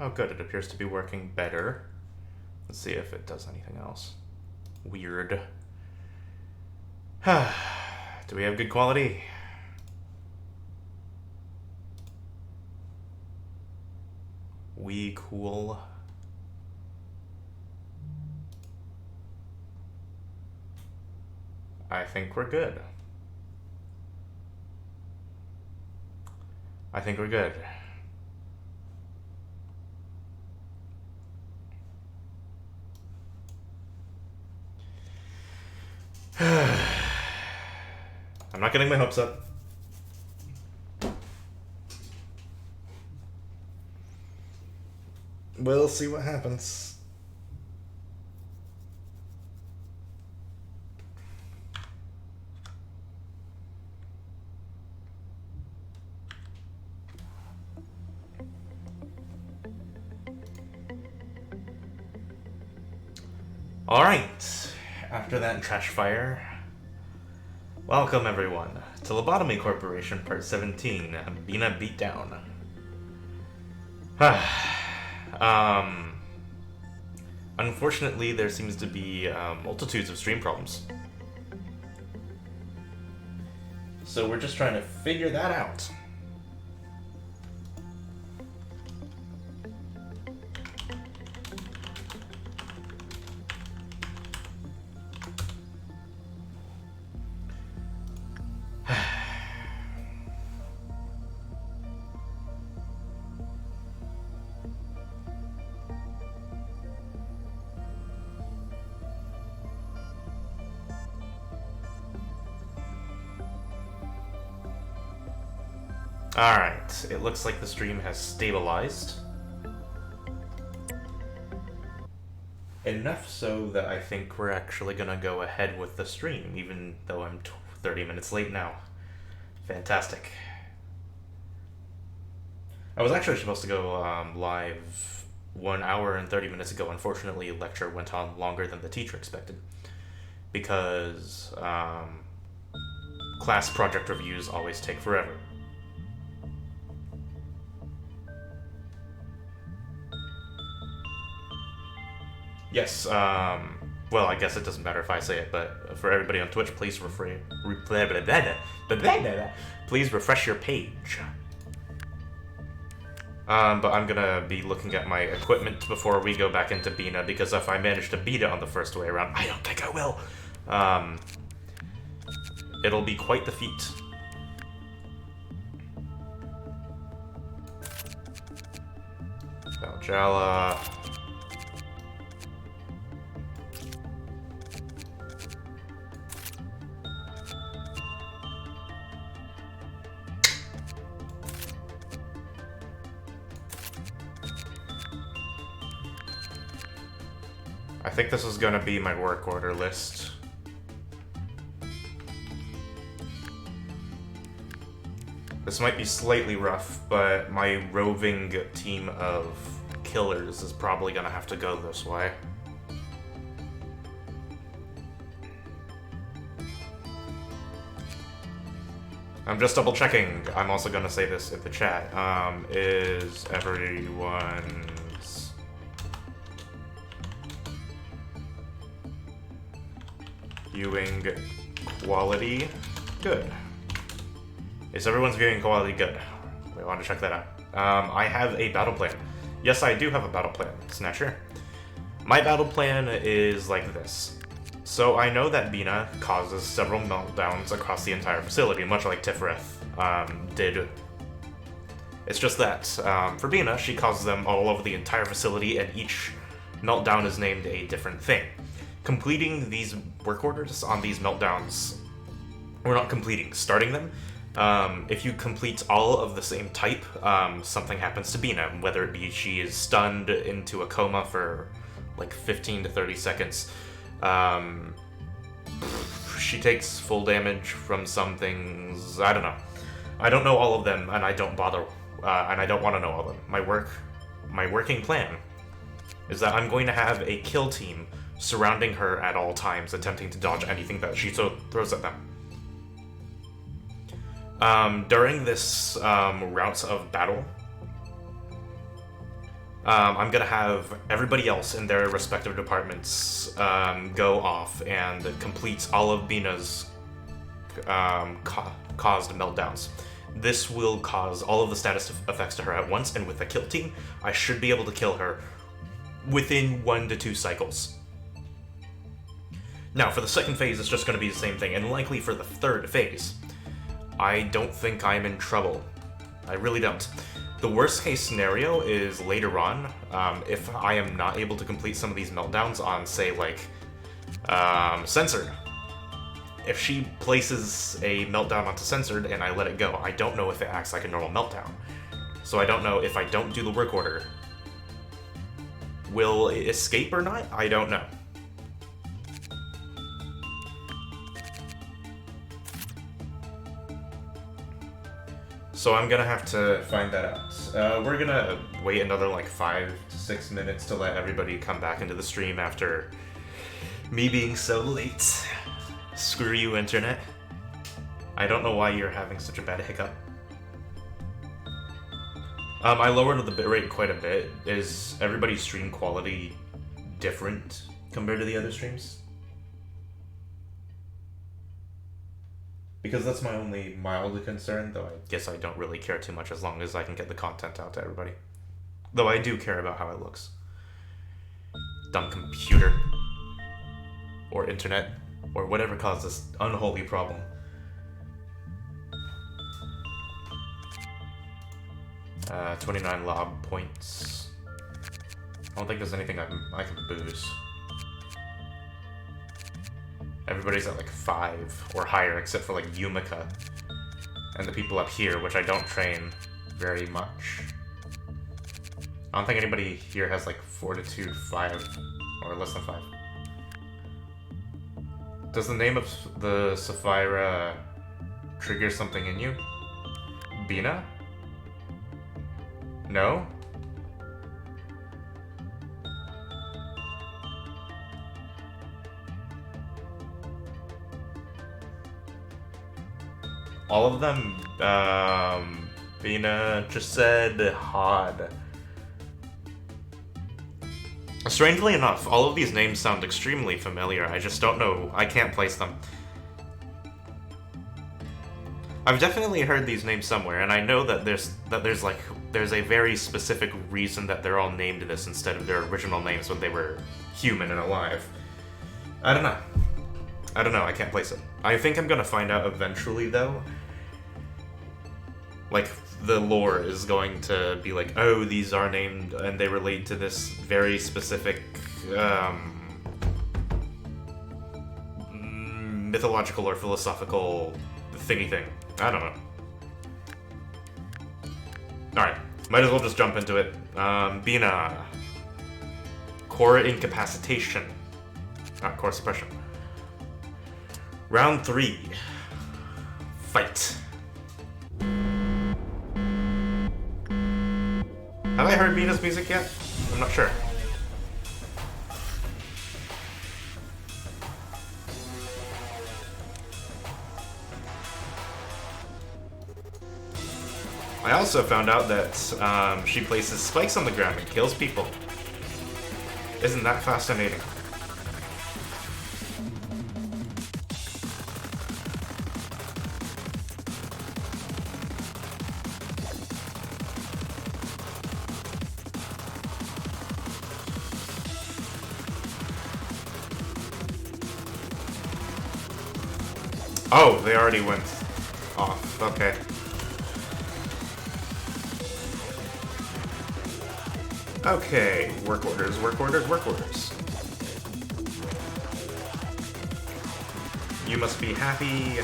Oh good, it appears to be working better. Let's see if it does anything else. Weird. Do we have good quality? We cool. I think we're good. I think we're good. I'm not getting my hopes up. We'll see what happens. Alright, after that trash fire, welcome everyone to Lobotomy Corporation Part 17, Binah Beatdown. Unfortunately, there seems to be multitudes of stream problems. So we're just trying to figure that out. Alright, it looks like the stream has stabilized. Enough so that I think we're actually gonna go ahead with the stream, even though I'm 30 minutes late now. Fantastic. I was actually supposed to go live 1 hour and 30 minutes ago. Unfortunately, lecture went on longer than the teacher expected. Because class project reviews always take forever. Yes, well, I guess it doesn't matter if I say it, but for everybody on Twitch, please please refresh your page. But I'm gonna be looking at my equipment before we go back into Binah, because if I manage to beat it on the first way around, I don't think I will, it'll be quite the feat. Valhalla. I think this is gonna be my work order list. This might be slightly rough, but my roving team of killers is probably gonna have to go this way. I'm just double checking. I'm also gonna say this in the chat. Is everyone's viewing quality good? Is everyone's viewing quality good? We want to check that out. I have a battle plan. Yes, I do have a battle plan, Snatcher. My battle plan is like this. So I know that Binah causes several meltdowns across the entire facility, much like Tiferet did. It's just that, for Binah, she causes them all over the entire facility, and each meltdown is named a different thing. Completing these work orders on these meltdowns, or not completing, starting them, if you complete all of the same type, something happens to Binah, whether it be she is stunned into a coma for like 15 to 30 seconds, she takes full damage from some things, I don't know. I don't know all of them, and I don't bother, and I don't want to know all of them. My working plan is that I'm going to have a kill team surrounding her at all times, attempting to dodge anything that she throws at them. During this route of battle, I'm gonna have everybody else in their respective departments go off and complete all of Binah's caused meltdowns. This will cause all of the status effects to her at once, and with a kill team, I should be able to kill her within 1 to 2 cycles. Now, for the second phase, it's just going to be the same thing, and likely for the third phase, I don't think I'm in trouble. I really don't. The worst case scenario is later on, if I am not able to complete some of these meltdowns on, say, like, Censored. If she places a meltdown onto Censored and I let it go, I don't know if it acts like a normal meltdown. So I don't know if I don't do the work order, will it escape or not? I don't know. So I'm gonna have to find that out. We're gonna wait another like 5 to 6 minutes to let everybody come back into the stream after me being so late. Screw you, internet. I don't know why you're having such a bad hiccup. I lowered the bitrate quite a bit. Is everybody's stream quality different compared to the other streams? Because that's my only mild concern, though I guess I don't really care too much as long as I can get the content out to everybody. Though I do care about how it looks. Dumb computer. Or internet. Or whatever caused this unholy problem. Uh, 29 lob points. I don't think there's anything I can boost. Everybody's at like 5 or higher, except for like Yumika. And the people up here, which I don't train very much. I don't think anybody here has like Fortitude 5 or less than 5. Does the name of the Sapphira trigger something in you? Binah? No? All of them, Binah just said Hod. Strangely enough, all of these names sound extremely familiar. I just don't know. I can't place them. I've definitely heard these names somewhere, and I know that there's a very specific reason that they're all named this instead of their original names when they were human and alive. I don't know. I can't place it. I think I'm gonna find out eventually, though. Like, the lore is going to be like, oh, these are named and they relate to this very specific mythological or philosophical thingy thing. I don't know. Alright, might as well just jump into it. Binah. Core incapacitation. Not core suppression. Round 3. Fight. Have I heard Binah's music yet? I'm not sure. I also found out that she places spikes on the ground and kills people. Isn't that fascinating? Oh, they already went off. Okay. Okay, work orders, work orders, work orders. You must be happy.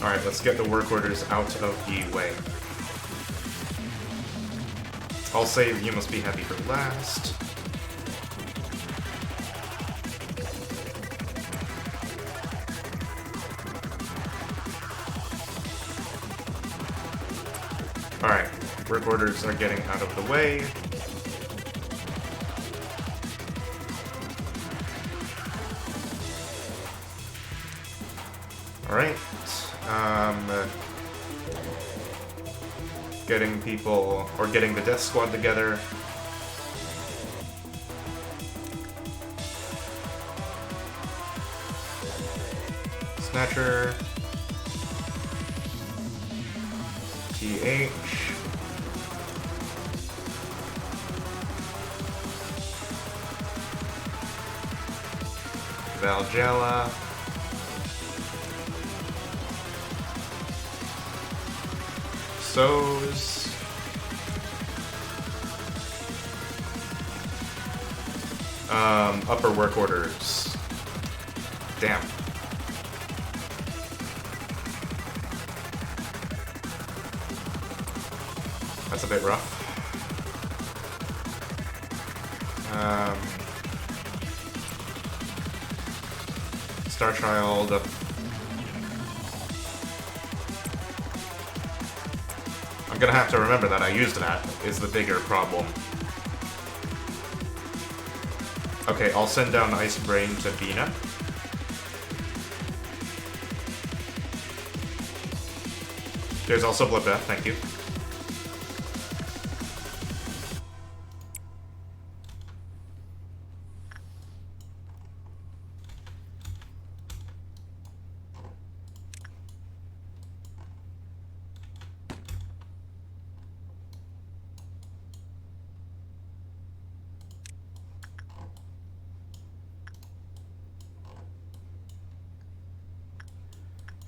Alright, let's get the work orders out of the way. I'll save you must be happy for last. Alright, work orders are getting out of the way. Alright, getting people, or getting the death squad together. Snatcher. TH. Valgella. So's. Upper work orders. Damn. That's a bit rough. Star Child. I'm gonna have to remember that I used that, is the bigger problem. Okay, I'll send down Ice Brain to Binah. There's also Bloodbath, thank you.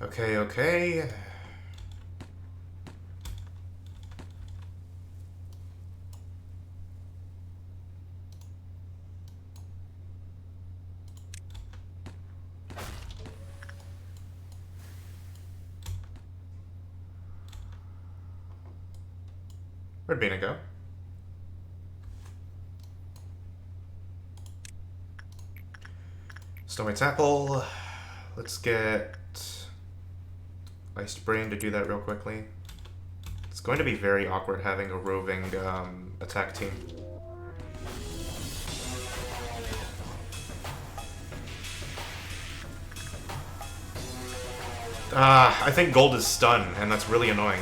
Okay, okay. Where'd Binah go? Snowmite's Apple. Let's get Iced Brain to do that real quickly. It's going to be very awkward having a roving attack team. I think gold is stun, and that's really annoying.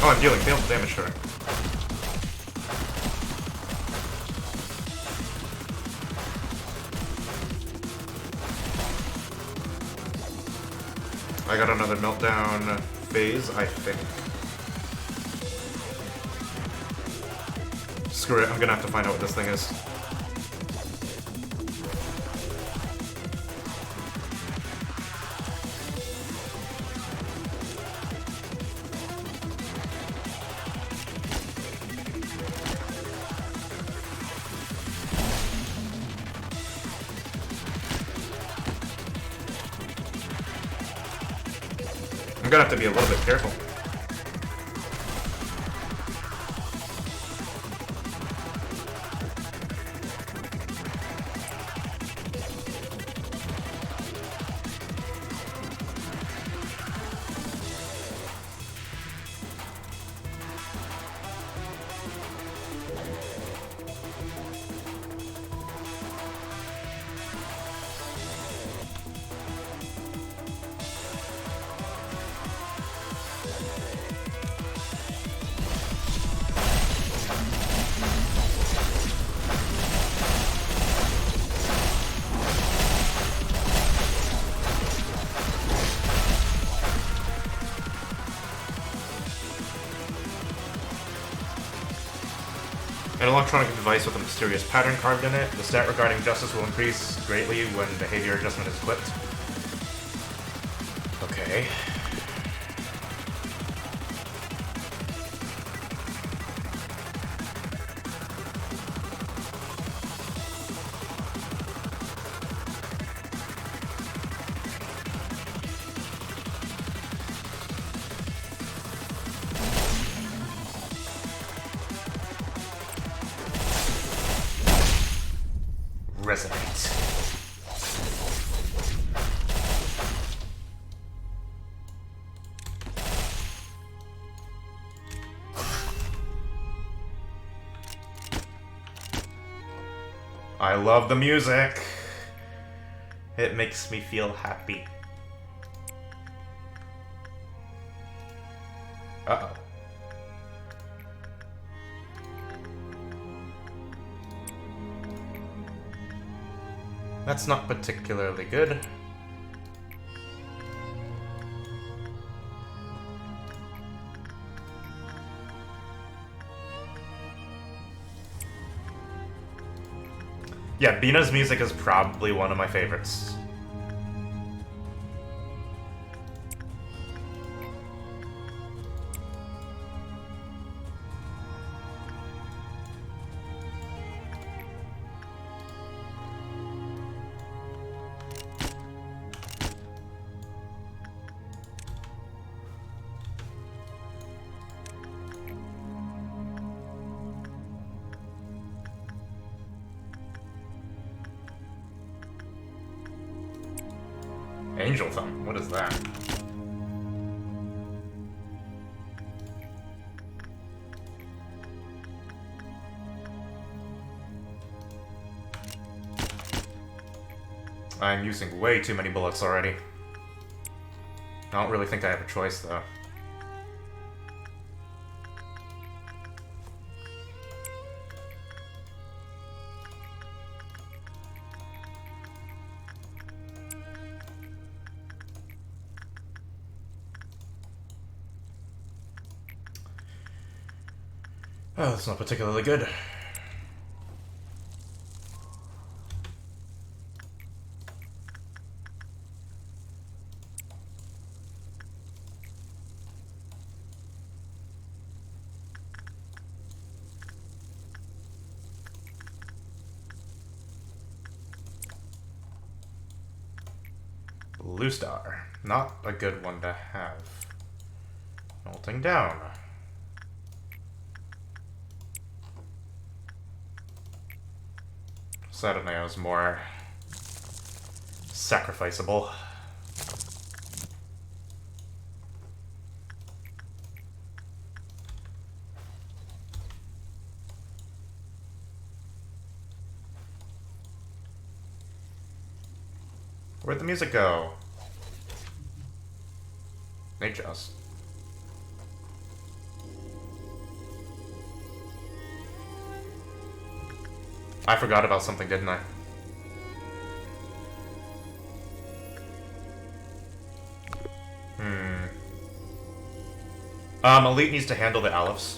Oh, I'm dealing failed damage to her. I got another meltdown phase, I think. Screw it, I'm gonna have to find out what this thing is. I'm gonna have to be a little bit careful. An electronic device with a mysterious pattern carved in it. The stat regarding justice will increase greatly when behavior adjustment is equipped. Okay. Resonate. I love the music. It makes me feel happy. Uh-oh. That's not particularly good. Yeah, Binah's music is probably one of my favorites. Angel Thumb, what is that? I'm using way too many bullets already. I don't really think I have a choice, though. Oh, that's not particularly good. Blue Star. Not a good one to have. Melting down. Saturnalia is more sacrificable. Where'd the music go? They just. I forgot about something, didn't I? Elite needs to handle the Alephs.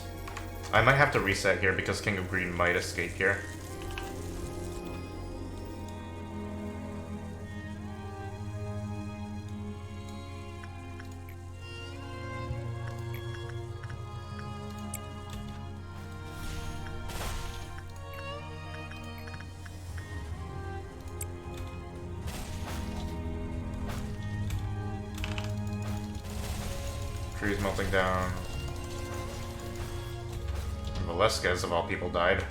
I might have to reset here because King of Green might escape here. Trees melting down. Velasquez, of all people, died.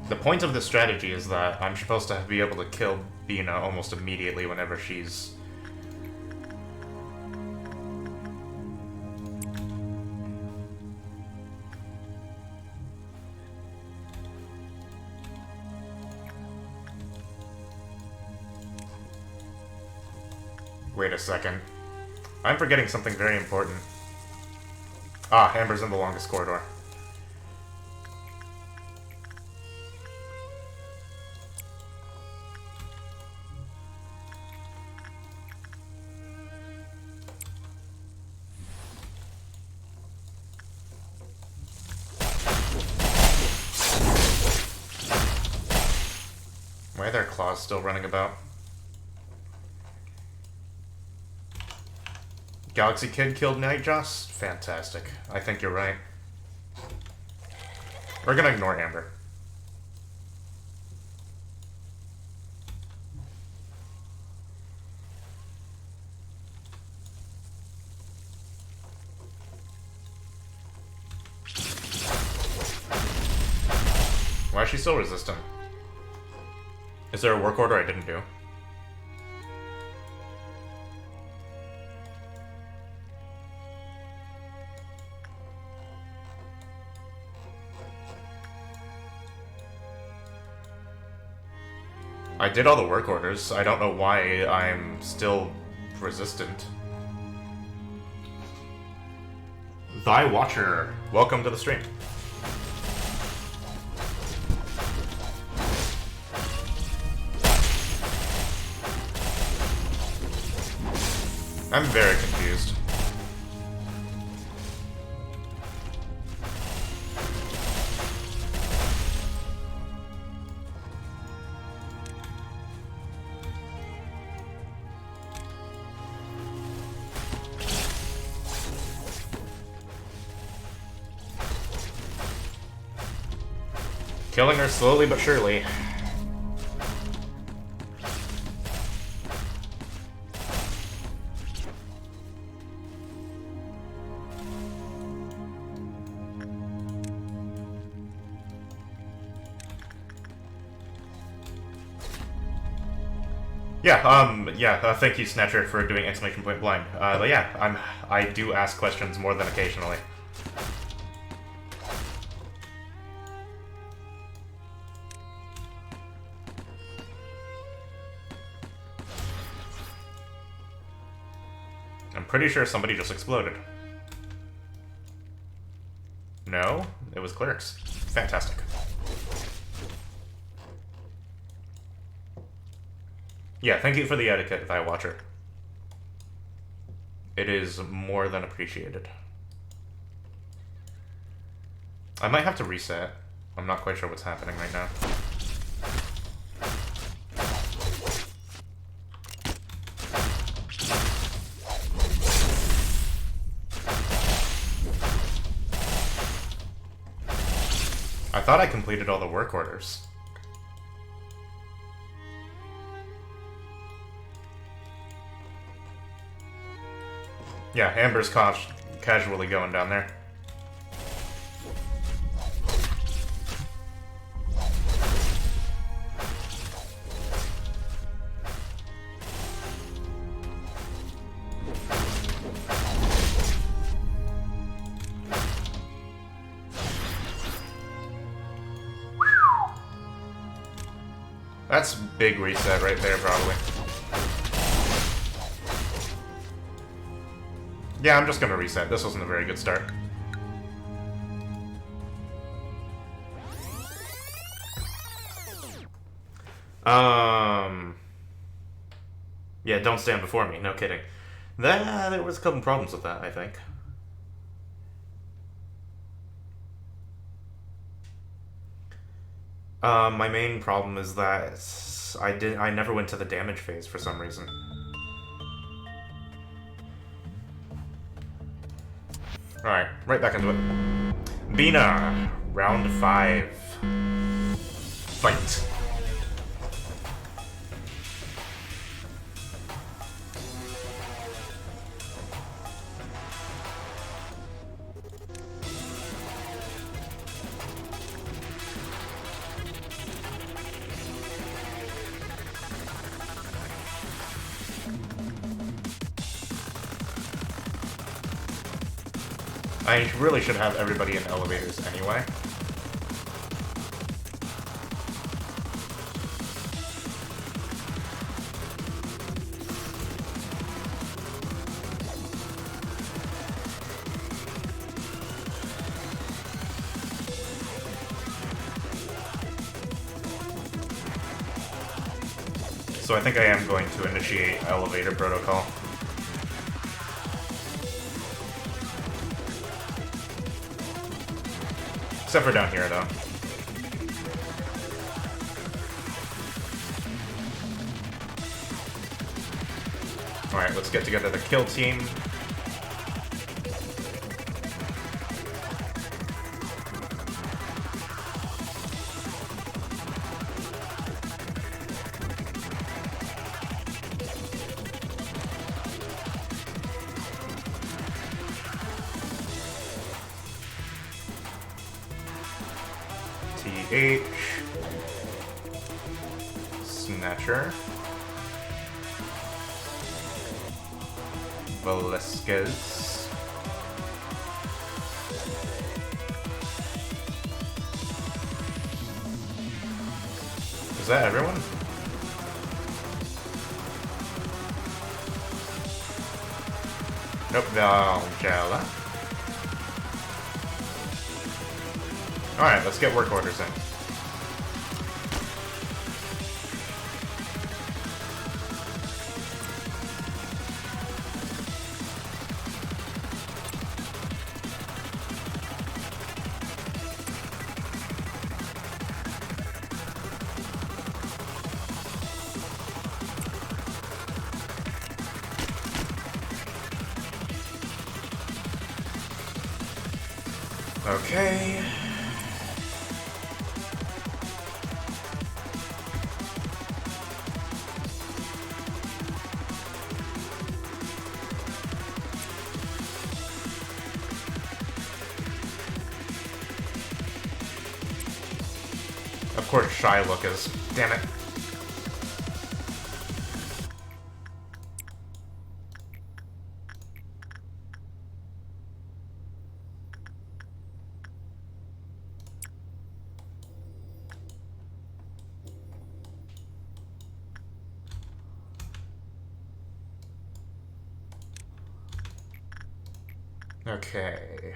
The point of this strategy is that I'm supposed to be able to kill Binah almost immediately whenever she's... Wait a second. I'm forgetting something very important. Ah, Amber's in the longest corridor. Why are their claws still running about? Galaxy Kid killed Nightjoss? Fantastic. I think you're right. We're gonna ignore Amber. Why is she still resistant? Is there a work order I didn't do? I did all the work orders. I don't know why I'm still resistant. Thy Watcher, welcome to the stream. I'm very confused. Killing her slowly but surely. Thank you, Snatcher, for doing exclamation point blind. But yeah, I do ask questions more than occasionally. I'm pretty sure somebody just exploded. No, it was clerics. Fantastic. Yeah, thank you for the etiquette, Thy Watcher. It is more than appreciated. I might have to reset. I'm not quite sure what's happening right now. I thought I completed all the work orders. Yeah, Amber's casually going down there. That's big reset right there, probably. Yeah, I'm just gonna reset. This wasn't a very good start. Yeah, don't stand before me. No kidding. There was a couple problems with that, I think. My main problem is that I never went to the damage phase for some reason. Alright, right back into it. Binah, round 5. Fight. I really should have everybody in elevators anyway. So I think I am going to initiate elevator protocol. Except for down here, though. Alright, let's get together the kill team. Snatcher. Velasquez. Is that everyone? Nope, Valgella. Alright, let's get work orders in. Okay. Of course, Shylock is. Damn it. Okay.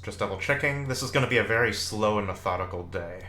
Just double checking. This is going to be a very slow and methodical day.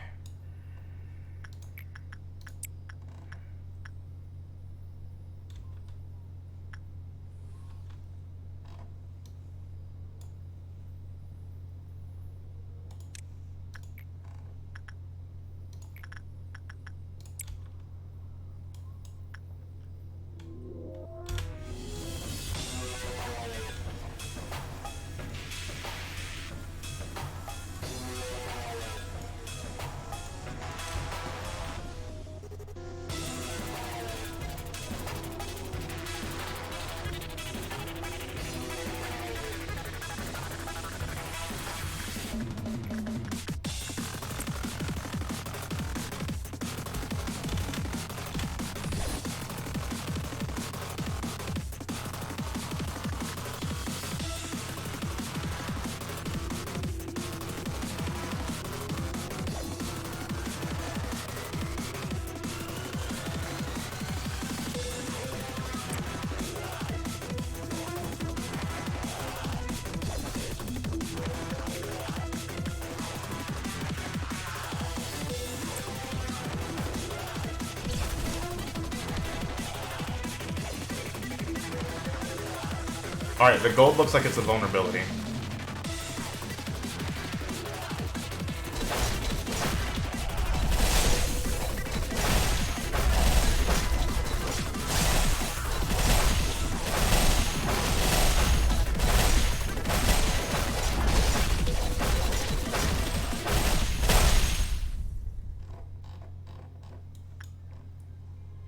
Alright, the gold looks like it's a vulnerability.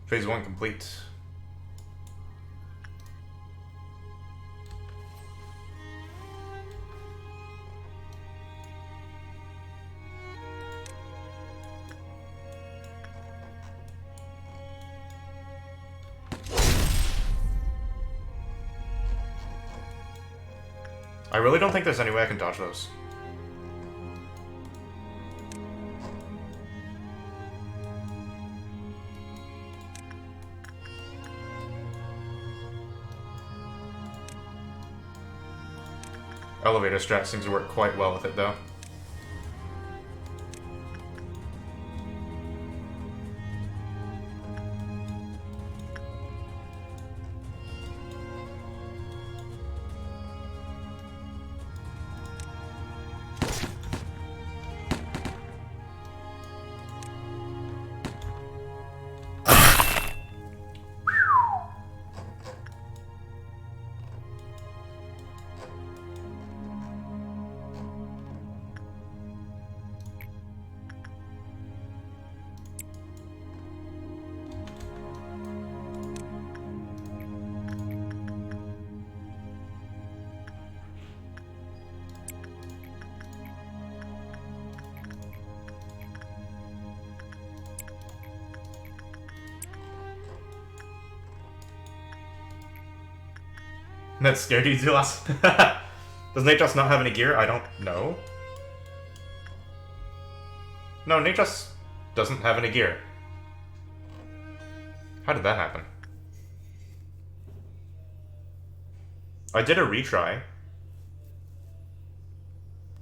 Phase 1 complete. I really don't think there's any way I can dodge those. Elevator strat seems to work quite well with it, though. That scared you, Zulas? Does Natros not have any gear? I don't know. No, Natros doesn't have any gear. How did that happen? I did a retry.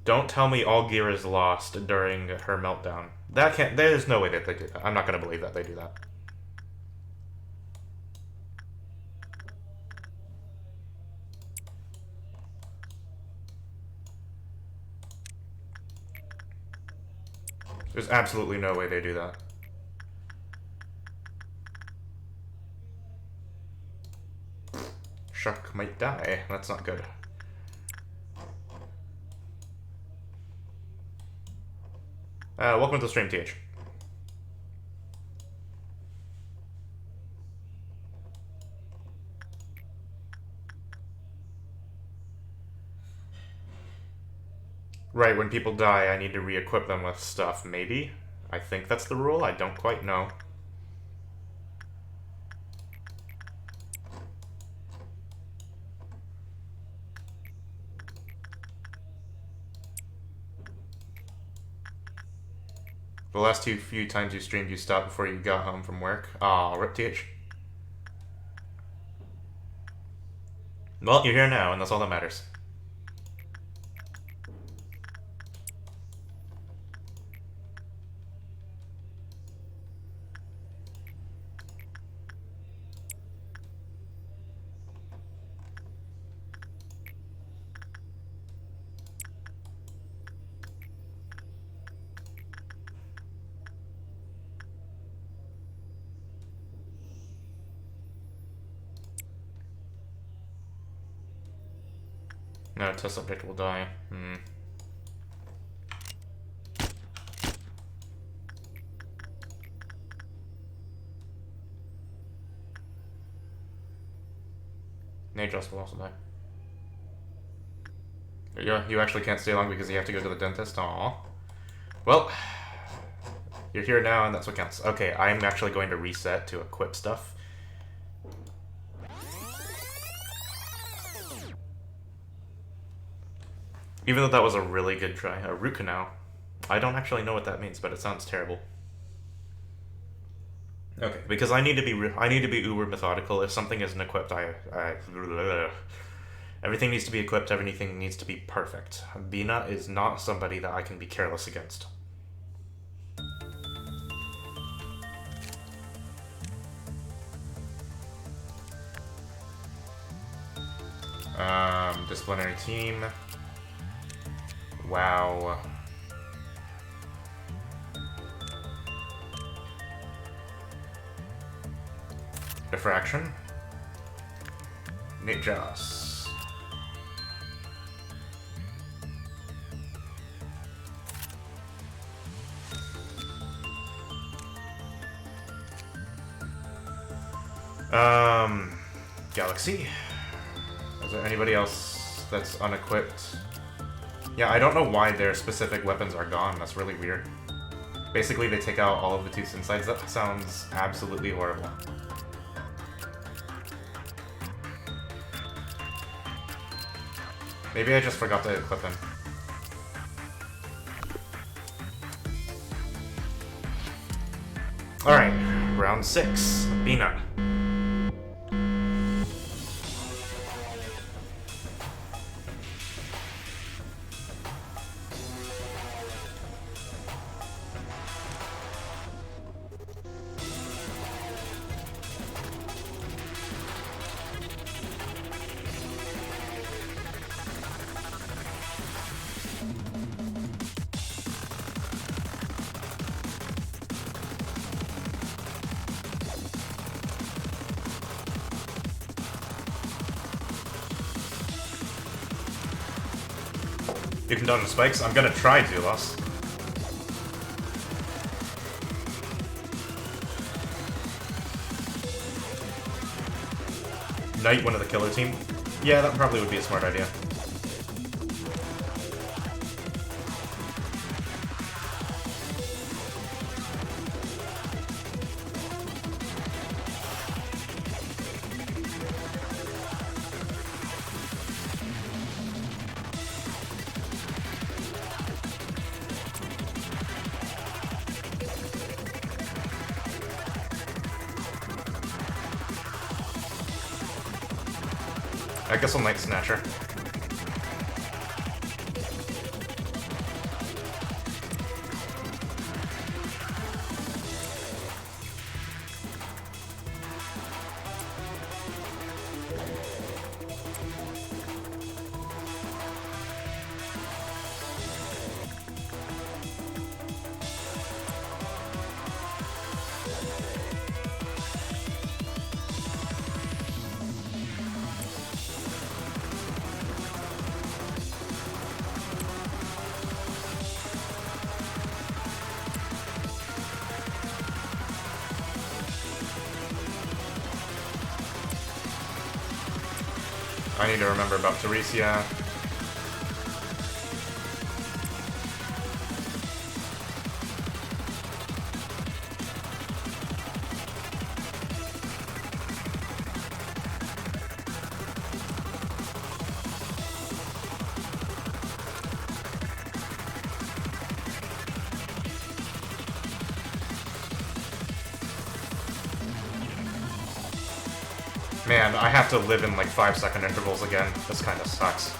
Don't tell me all gear is lost during her meltdown. That can't. There's no way that they do that. I'm not gonna believe that they do that. There's absolutely no way they do that. Shuck might die. That's not good. Welcome to the stream, TH. Right, when people die, I need to re-equip them with stuff, maybe? I think that's the rule, I don't quite know. The last few times you streamed, you stopped before you got home from work. Aw, rip TH. Well, you're here now, and that's all that matters. No, test subject will die. Natros will also die. You actually can't stay long because you have to go to the dentist? Aww. Well, you're here now and that's what counts. Okay, I'm actually going to reset to equip stuff. Even though that was a really good try. A root canal. I don't actually know what that means, but it sounds terrible. Okay, because I need to be uber methodical. If something isn't equipped, everything needs to be equipped, everything needs to be perfect. Binah is not somebody that I can be careless against. Disciplinary team. Wow. Diffraction. Natros. Galaxy. Is there anybody else that's unequipped? Yeah, I don't know why their specific weapons are gone. That's really weird. Basically, they take out all of the tooth insides. That sounds absolutely horrible. Maybe I just forgot to equip him. Alright, round 6. Binah. You can dodge the spikes. I'm gonna try Zulos. Knight one of the killer team. Yeah, that probably would be a smart idea. I guess I'll Night Snatcher. I need to remember about Teresia. Man, I have to live in like 5-second intervals again. This kind of sucks.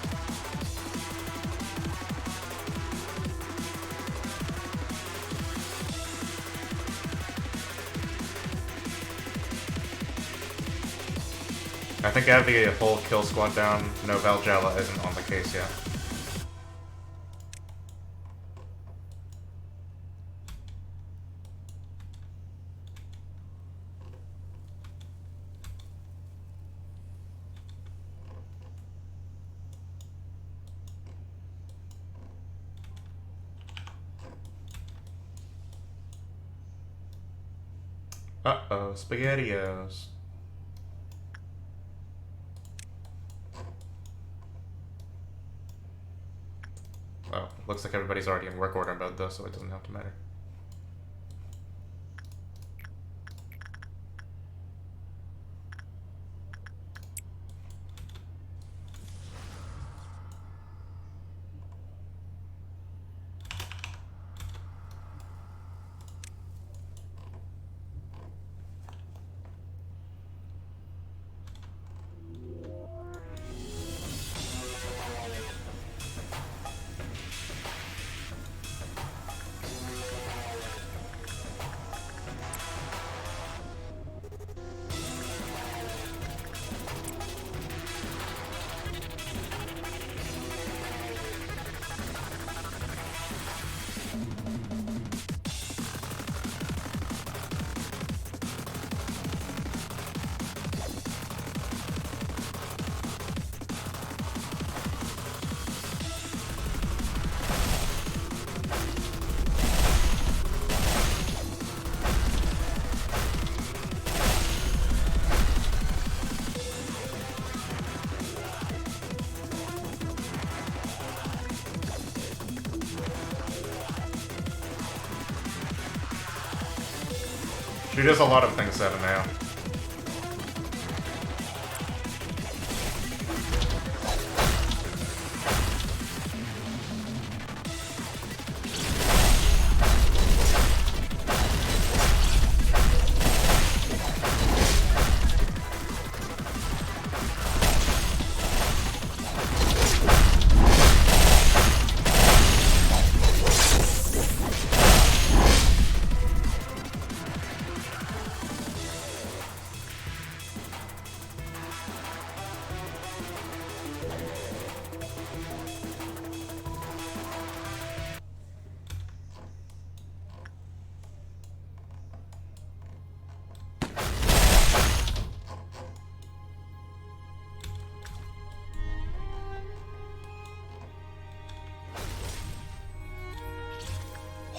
I think I have the whole kill squad down. No, Valjala isn't on the case yet. Uh-oh, SpaghettiOs. Oh, looks like everybody's already in work order mode though, so it doesn't have to matter. She does a lot of things at now.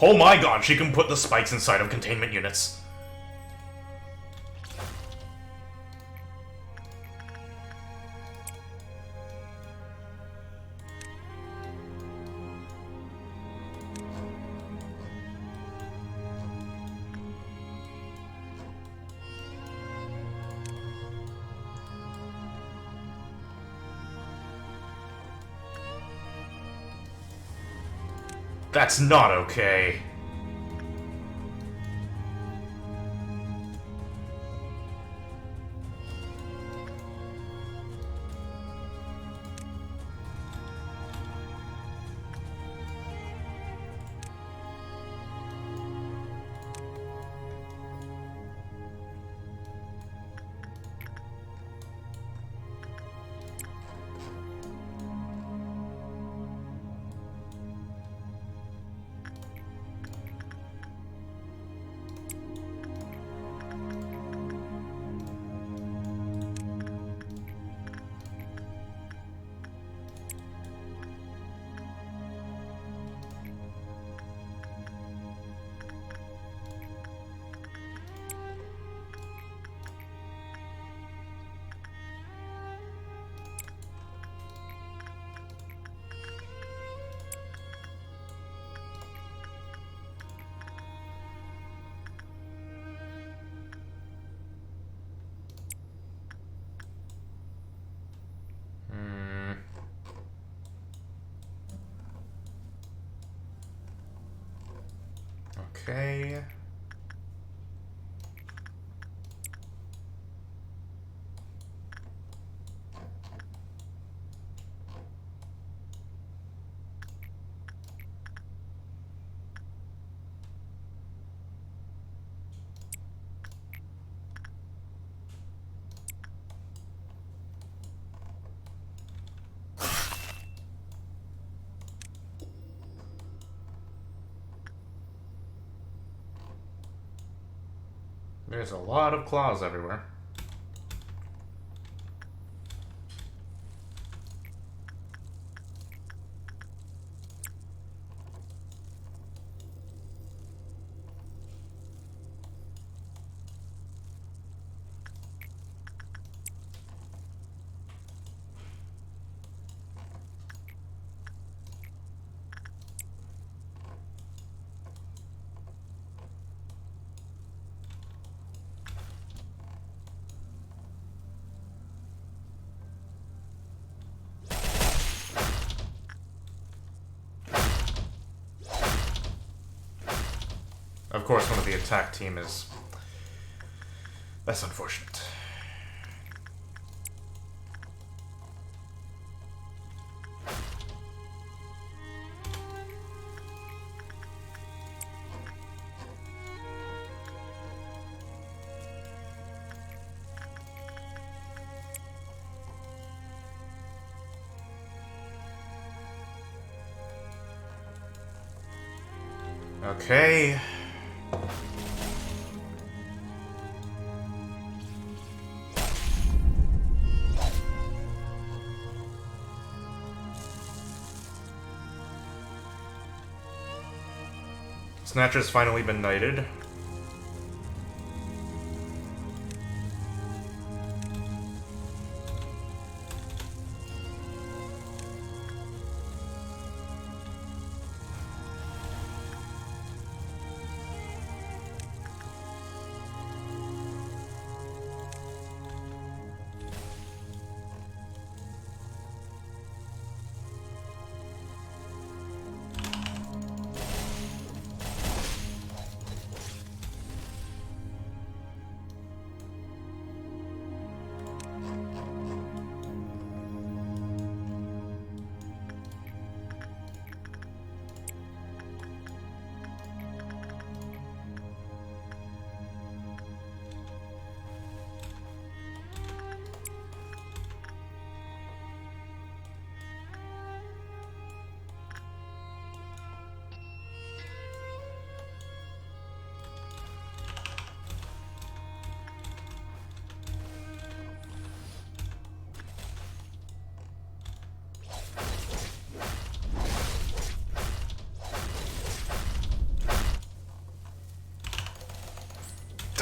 Oh my god, she can put the spikes inside of containment units. That's not okay. Okay. There's a lot of claws everywhere. Of course, one of the attack team is... That's unfortunate. Okay. Snatcher's finally been knighted.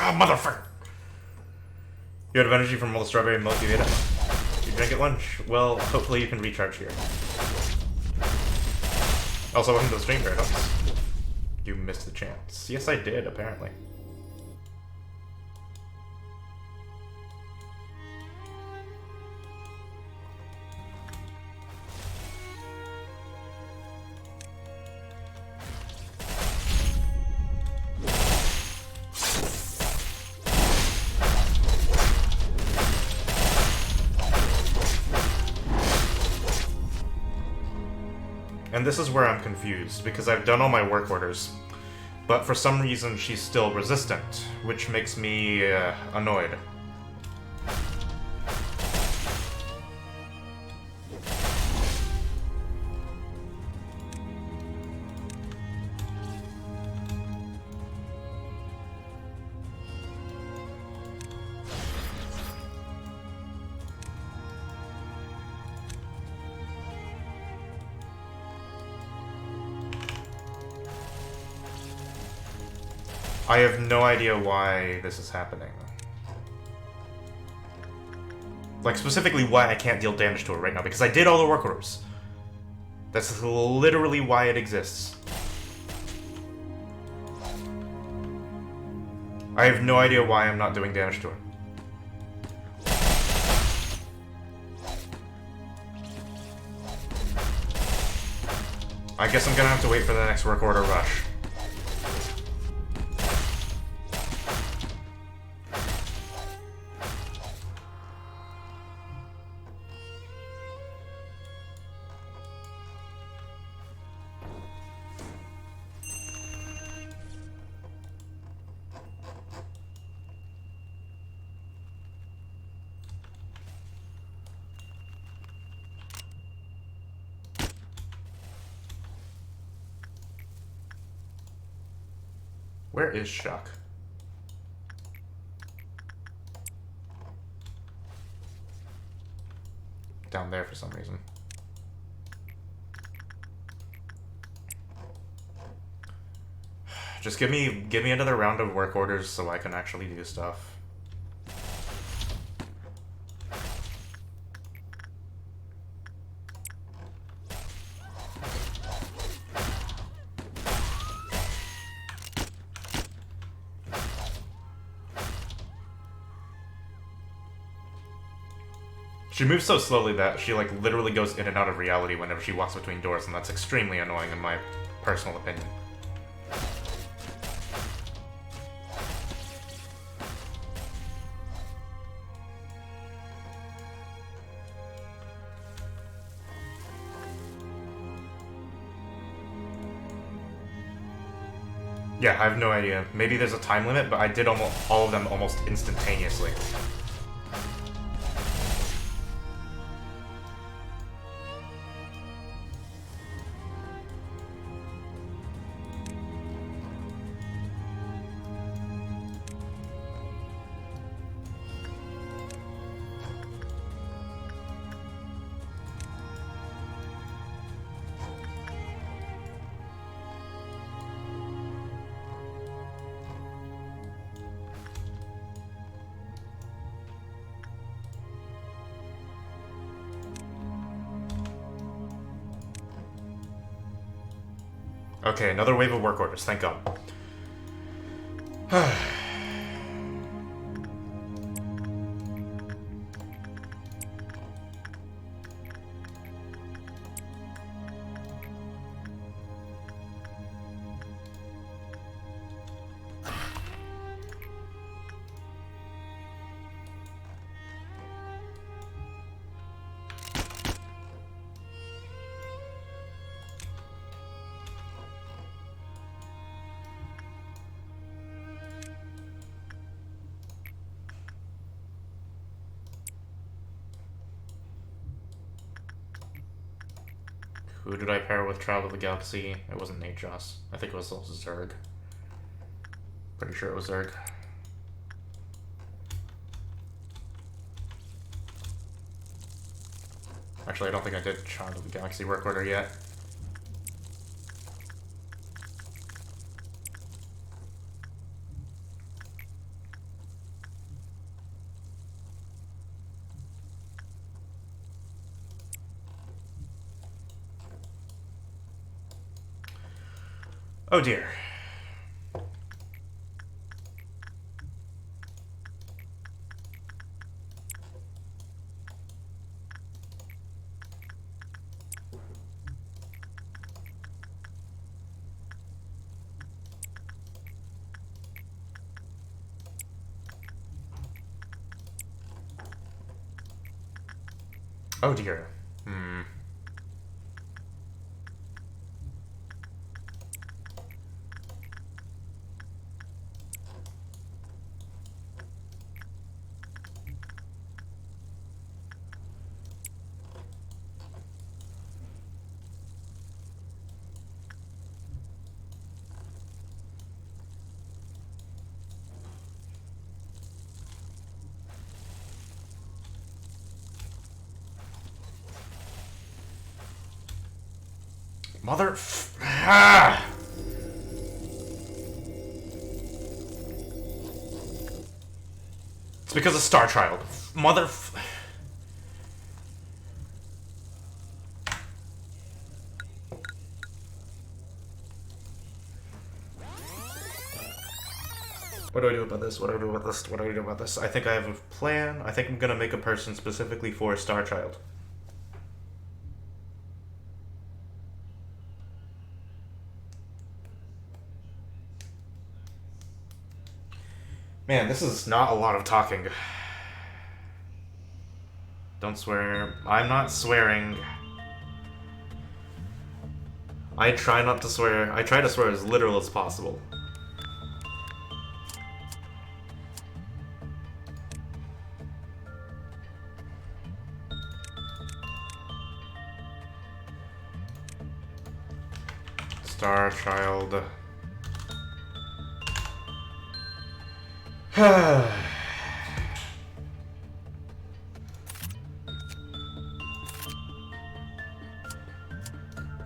Ah, motherfucker! You have energy from all the strawberry milk you ate. You drank at lunch? Well, hopefully you can recharge here. Also, welcome to the stream, Paradox. You missed the chance. Yes, I did, apparently. And this is where I'm confused, because I've done all my work orders, but for some reason she's still resistant, which makes me annoyed. I have no idea why this is happening. Like, specifically why I can't deal damage to her right now, because I did all the work orders. That's literally why it exists. I have no idea why I'm not doing damage to her. I guess I'm gonna have to wait for the next work order rush. Where is Shock? Down there for some reason. Just give me another round of work orders so I can actually do stuff. She moves so slowly that she, like, literally goes in and out of reality whenever she walks between doors, and that's extremely annoying in my personal opinion. Yeah, I have no idea. Maybe there's a time limit, but I did almost all of them almost instantaneously. Okay, another wave of work orders, thank God. Who did I pair with Travel to the Galaxy? It wasn't Nate Joss. I think it was also Zerg. Pretty sure it was Zerg. Actually, I don't think I did Child of the Galaxy work order yet. Oh dear. Oh dear. Mother... Ah! It's because of Star Child. Mother... What do I do about this? What do I do about this? What do I do about this? I think I have a plan. I think I'm gonna make a person specifically for Star Child. Man, this is not a lot of talking. Don't swear. I'm not swearing. I try not to swear. I try to swear as literal as possible. Star Child.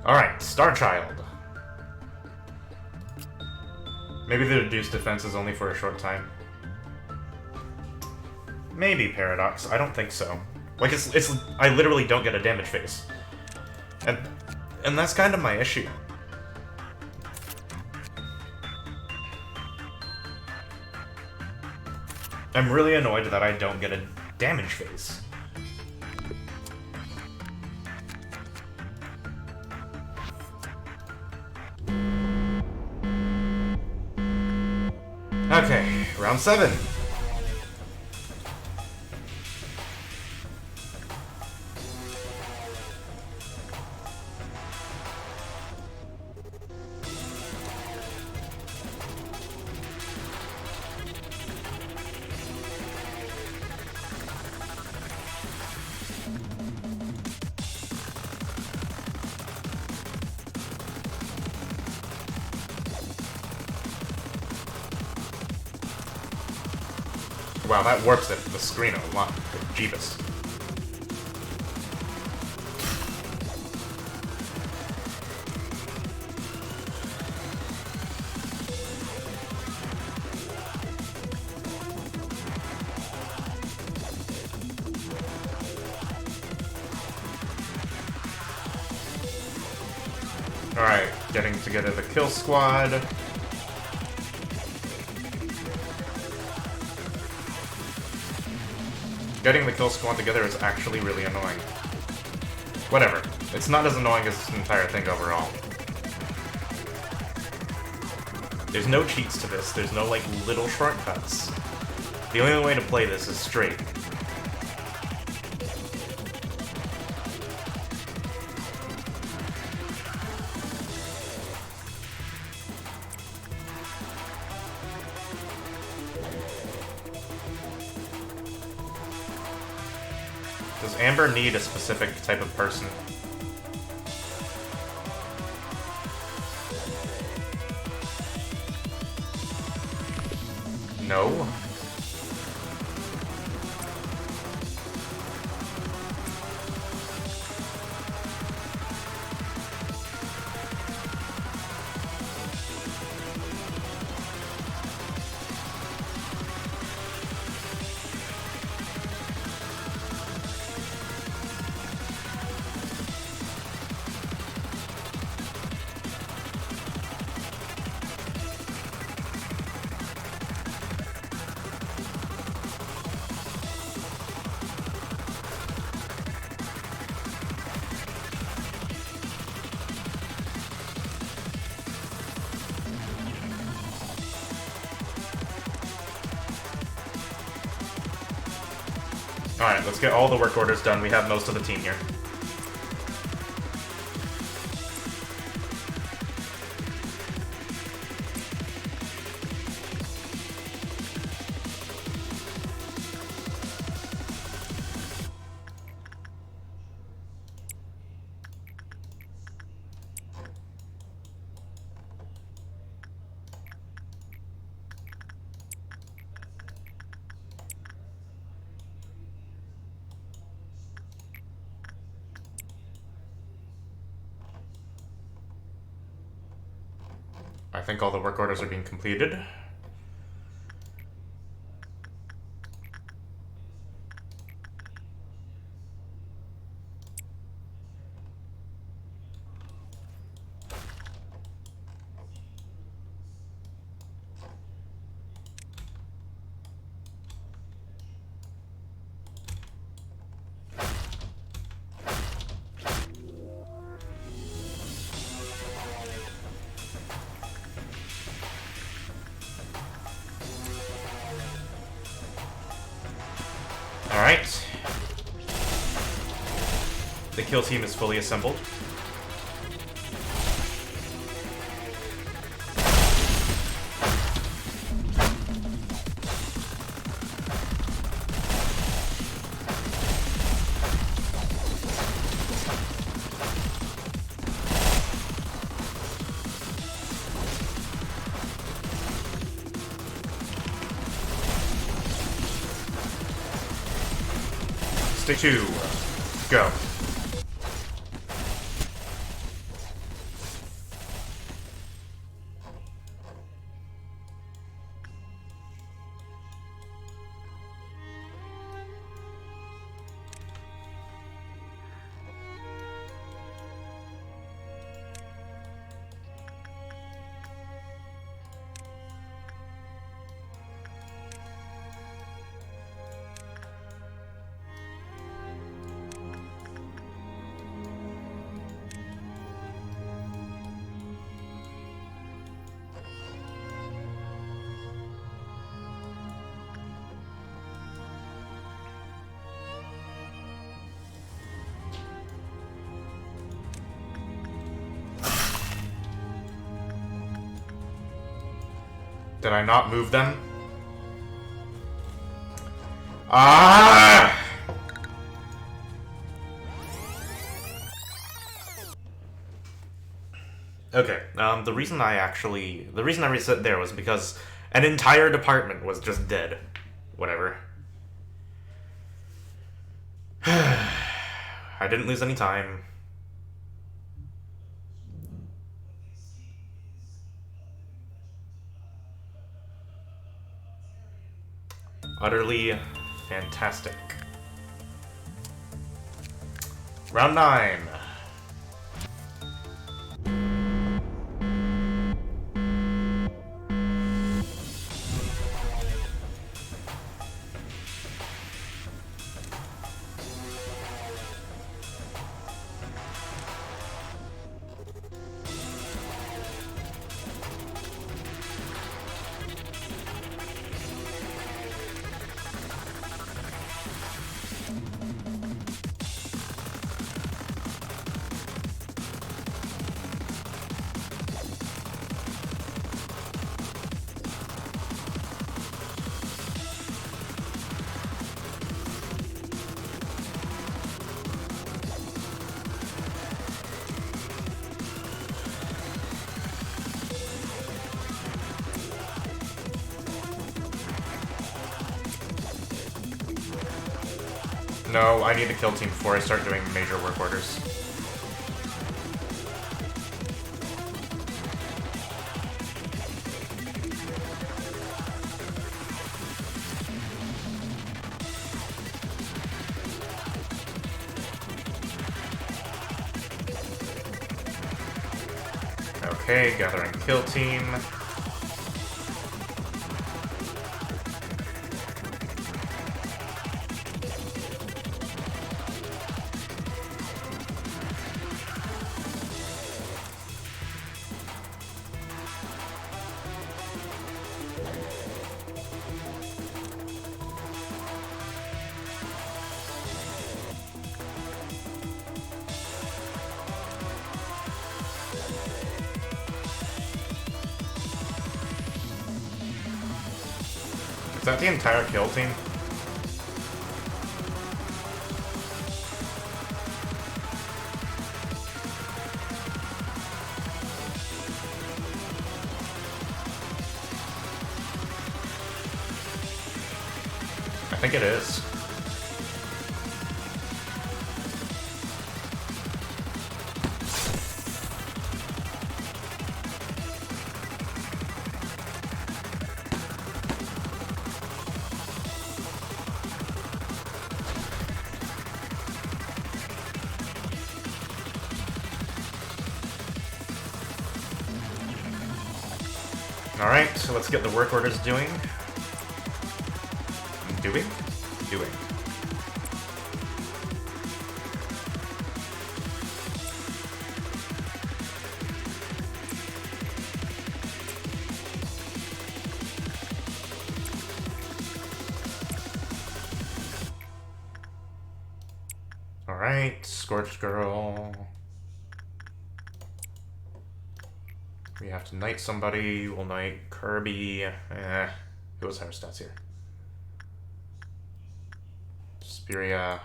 Alright, Star Child. Maybe the reduced defense is only for a short time. Maybe Paradox. I don't think so. Like, it's I literally don't get a damage phase. And that's kind of my issue. I'm really annoyed that I don't get a damage phase. Okay, round 7. Wow, that warps the screen a lot. Jeebus. Alright, getting together the kill squad. Getting the kill squad together is actually really annoying. Whatever. It's not as annoying as this entire thing overall. There's no cheats to this. There's no, like, little shortcuts. The only way to play this is straight. Does Amber need a specific type of person? No. Alright, let's get all the work orders done. We have most of the team here. I think all the work orders are being completed. Alright. The kill team is fully assembled. Stage 2. Go. Did I not move them? Ah! Okay, the reason I reset there was because an entire department was just dead. Whatever. I didn't lose any time. Utterly fantastic. Round 9. No, I need a kill team before I start doing major work orders. Okay, gathering kill team. Is that the entire kill team? I think it is. Alright, so let's get the work orders doing. Doing? Alright, Scorched Girl. We have to knight somebody. We'll knight Kirby. Who has higher stats here? Speria.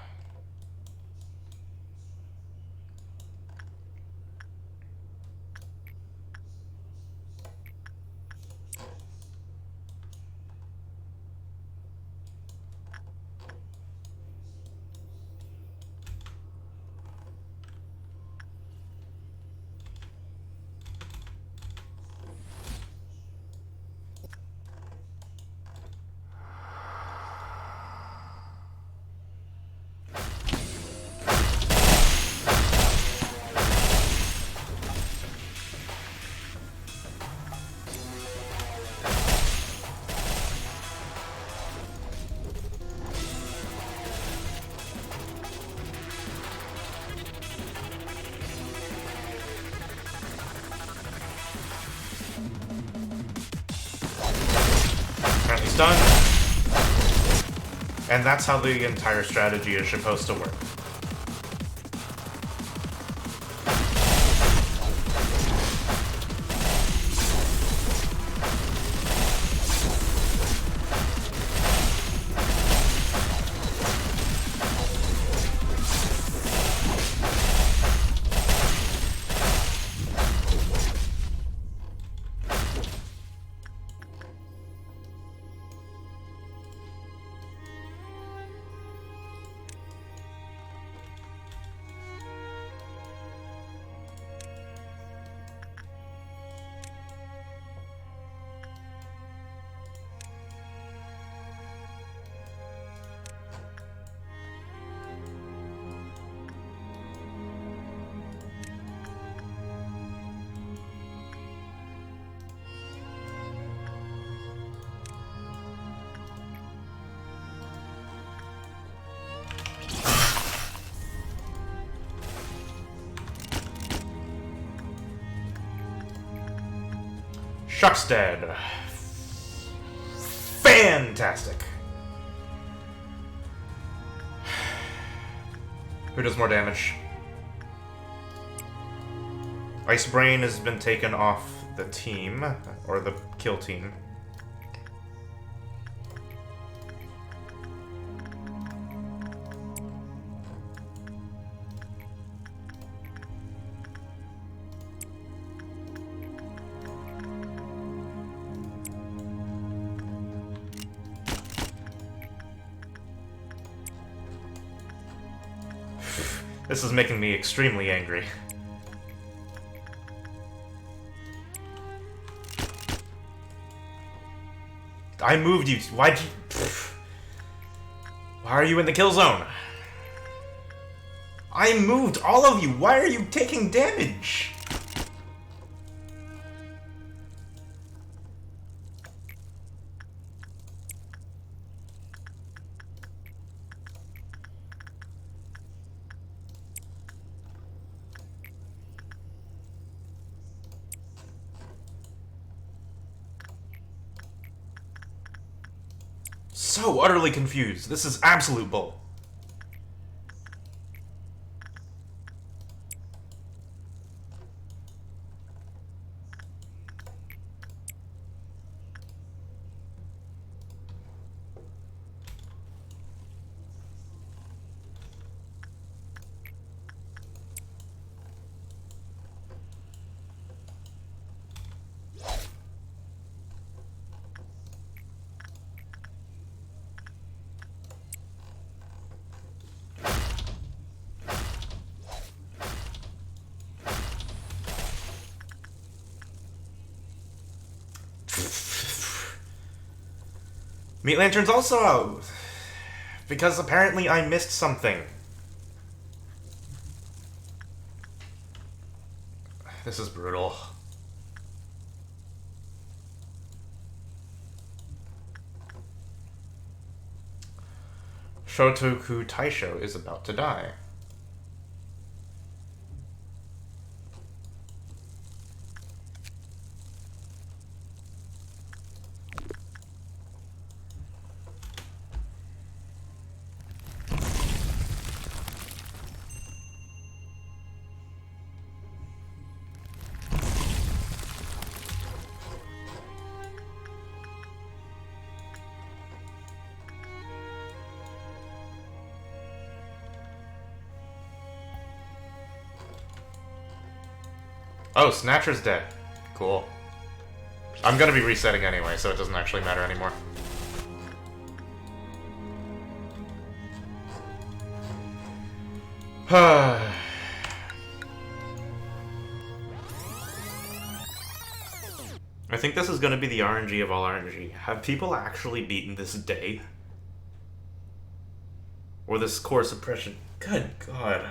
stun. And that's how the entire strategy is supposed to work. Shuck's dead. Fantastic. Who does more damage? Ice Brain has been taken off the team, or the kill team. This is making me extremely angry. I moved you. Why'd you... Why are you in the kill zone? I moved all of you. Why are you taking damage? So utterly confused. This is absolute bull. Meat Lantern's also out. Because apparently I missed something. This is brutal. Shotoku Taisho is about to die. Oh, Snatcher's dead. Cool. I'm gonna be resetting anyway, so it doesn't actually matter anymore. I think this is gonna be the RNG of all RNG. Have people actually beaten this day? Or this core suppression? Good God.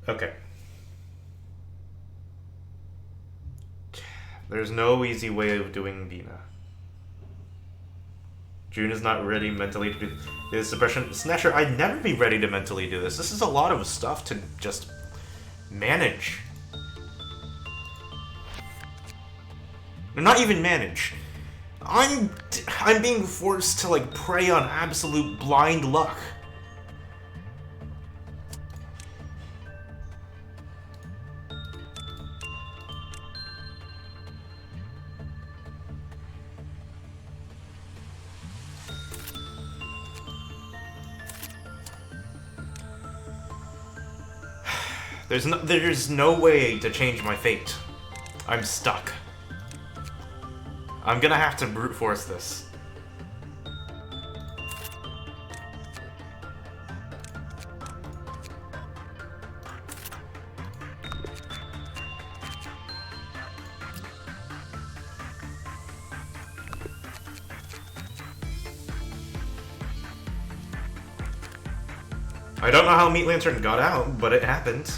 Okay. There's no easy way of doing Binah. June is not ready mentally to do this suppression. Snatcher, I'd never be ready to mentally do this. This is a lot of stuff to just manage. Not even manage. I'm being forced to, like, prey on absolute blind luck. There's no way to change my fate. I'm stuck. I'm gonna have to brute force this. I don't know how Meat Lantern got out, but it happened.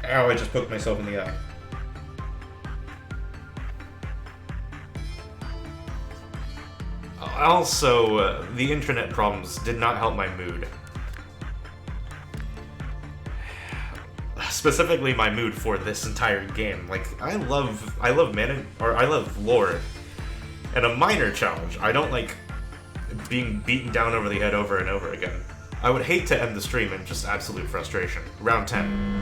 Ow, I just poked myself in the eye. Also, the internet problems did not help my mood. Specifically, my mood for this entire game. Like, I love lore, and a minor challenge. I don't like being beaten down over the head over and over again. I would hate to end the stream in just absolute frustration. Round 10.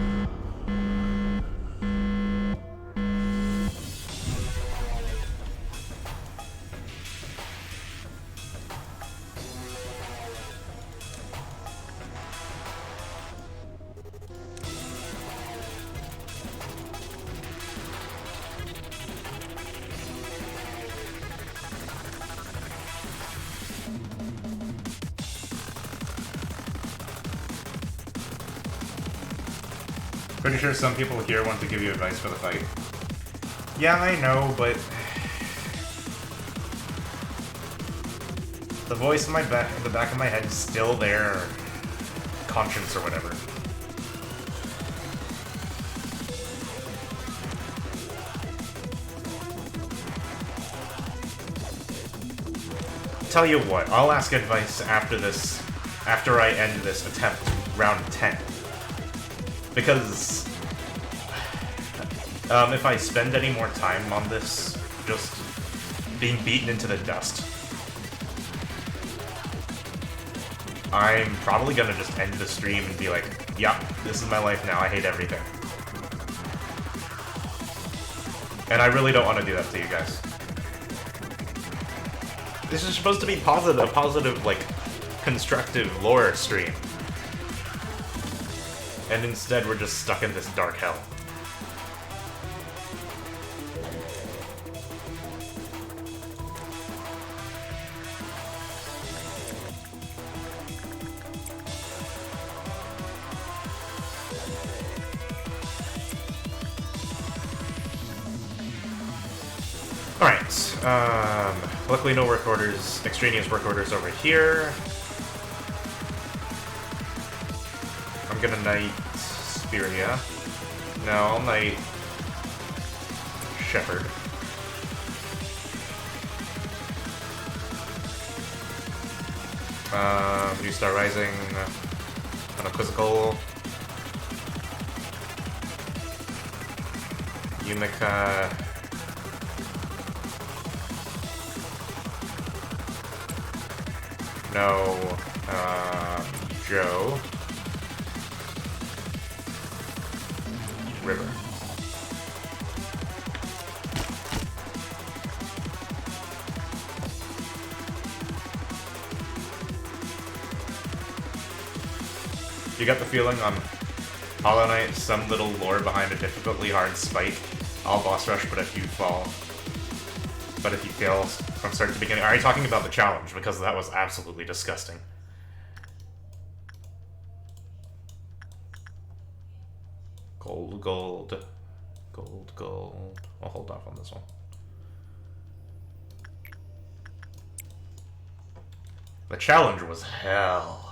Pretty sure some people here want to give you advice for the fight. Yeah, I know, but the voice in the back of my head is still there. Conscience or whatever. Tell you what, I'll ask advice after I end this attempt, round 10. Because if I spend any more time on this, just being beaten into the dust, I'm probably gonna just end the stream and be like, yep, this is my life now, I hate everything. And I really don't want to do that to you guys. This is supposed to be a positive, like, constructive lore stream. And instead, we're just stuck in this dark hell. Alright, luckily no work orders, extraneous work orders over here. I'm gonna knight Spearia. No, I'll knight Shepherd. New Star Rising, Quizzical, Yumika, no, Joe, River. You got the feeling on Hollow Knight, some little lore behind a difficultly hard spike. All boss rush, but if you fall. But if you fail from start to beginning. Are you talking about the challenge? Because that was absolutely disgusting. Gold, gold. Gold, gold. I'll hold off on this one. The challenge was hell.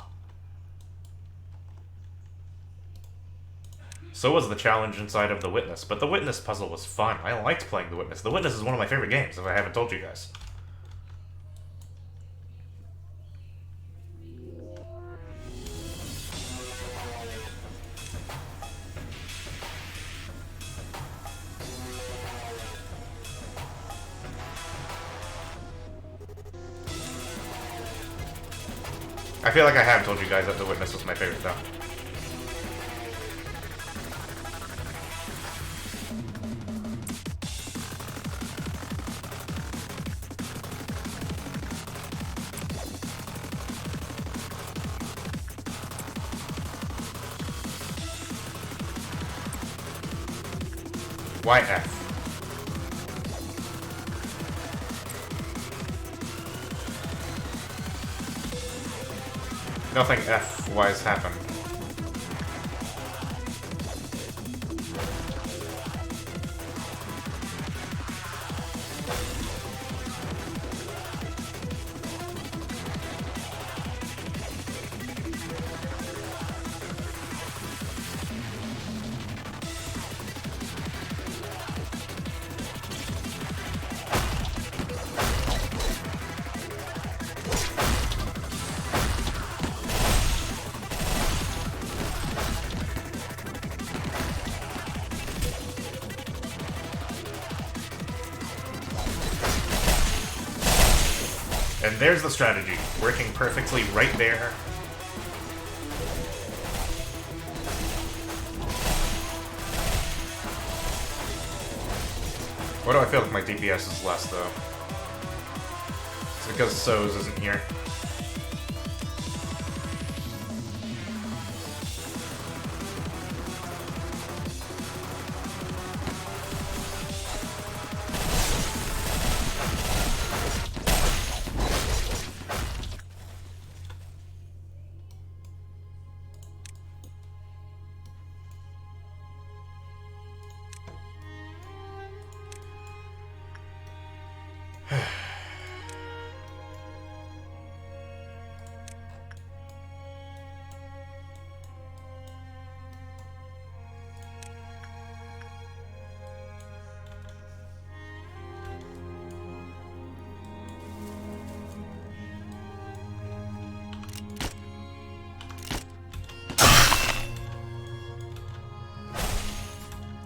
So was the challenge inside of The Witness, but the Witness puzzle was fun. I liked playing The Witness. The Witness is one of my favorite games, if I haven't told you guys. I feel like I have told you guys that The Witness was my favorite, though. Why F? Nothing F-wise happened. And there's the strategy, working perfectly right there. Why do I feel like my DPS is less, though? It's because Soz isn't here.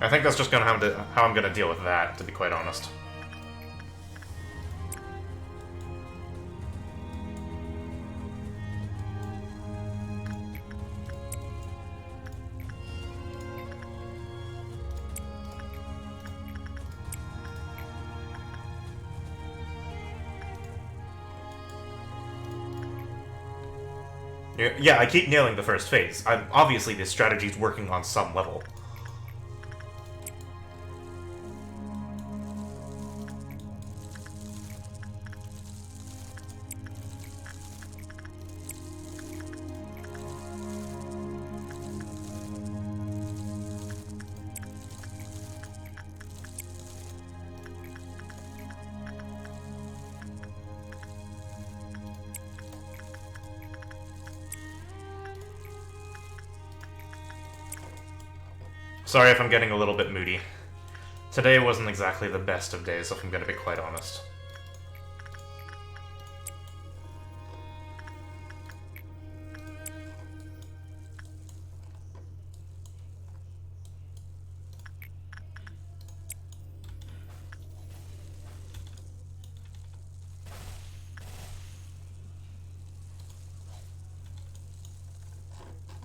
I think that's just gonna how I'm gonna deal with that, to be quite honest. Yeah, I keep nailing the first phase. Obviously, this strategy's working on some level. Sorry if I'm getting a little bit moody. Today wasn't exactly the best of days, if I'm gonna be quite honest.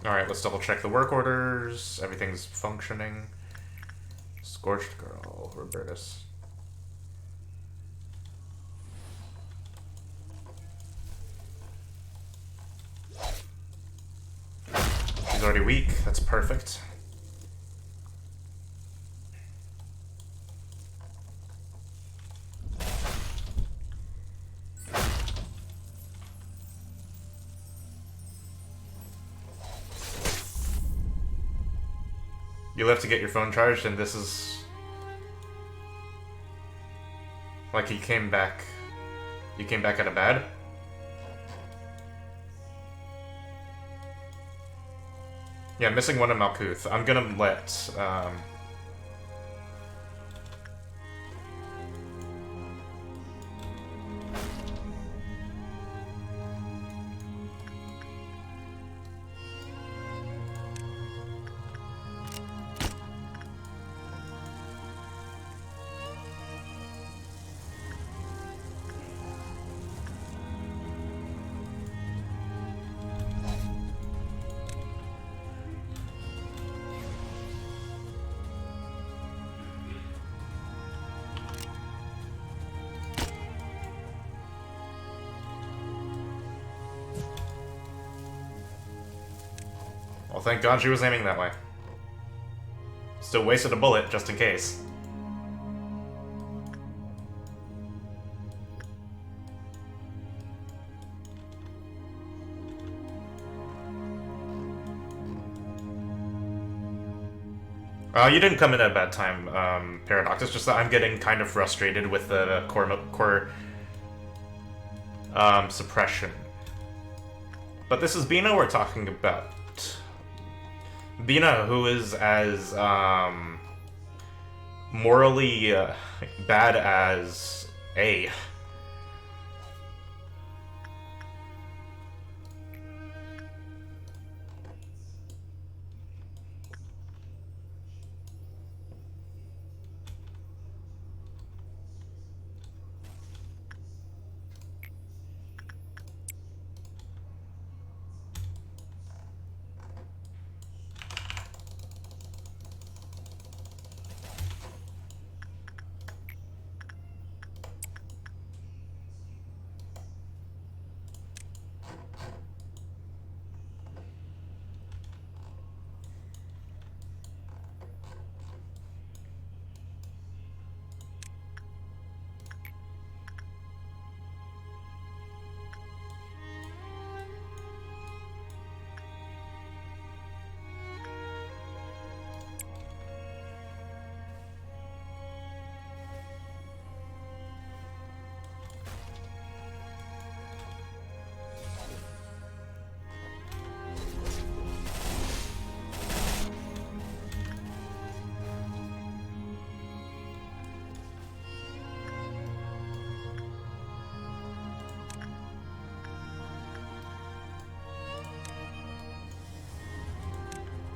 Alright, let's double check the work orders. Everything's functioning. Scorched Girl, Robertus. She's already weak, that's perfect. You left to get your phone charged, and this is... Like, you came back out of bed? Yeah, missing one in Malkuth. I'm gonna let, Well, thank God she was aiming that way. Still wasted a bullet, just in case. You didn't come in at a bad time, Paradox. It's just that I'm getting kind of frustrated with the core suppression. But this is Binah we're talking about. Binah, who is as morally bad as A.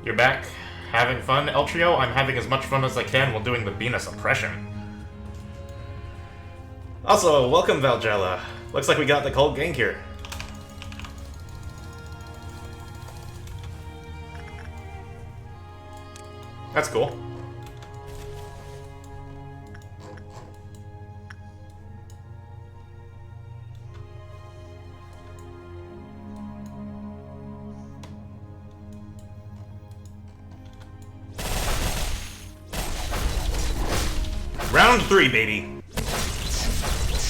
You're back? Having fun, Eltrio? I'm having as much fun as I can while doing the Binah suppression. Also, welcome, Valgella. Looks like we got the Cold Gang here. That's cool. Round 3, baby!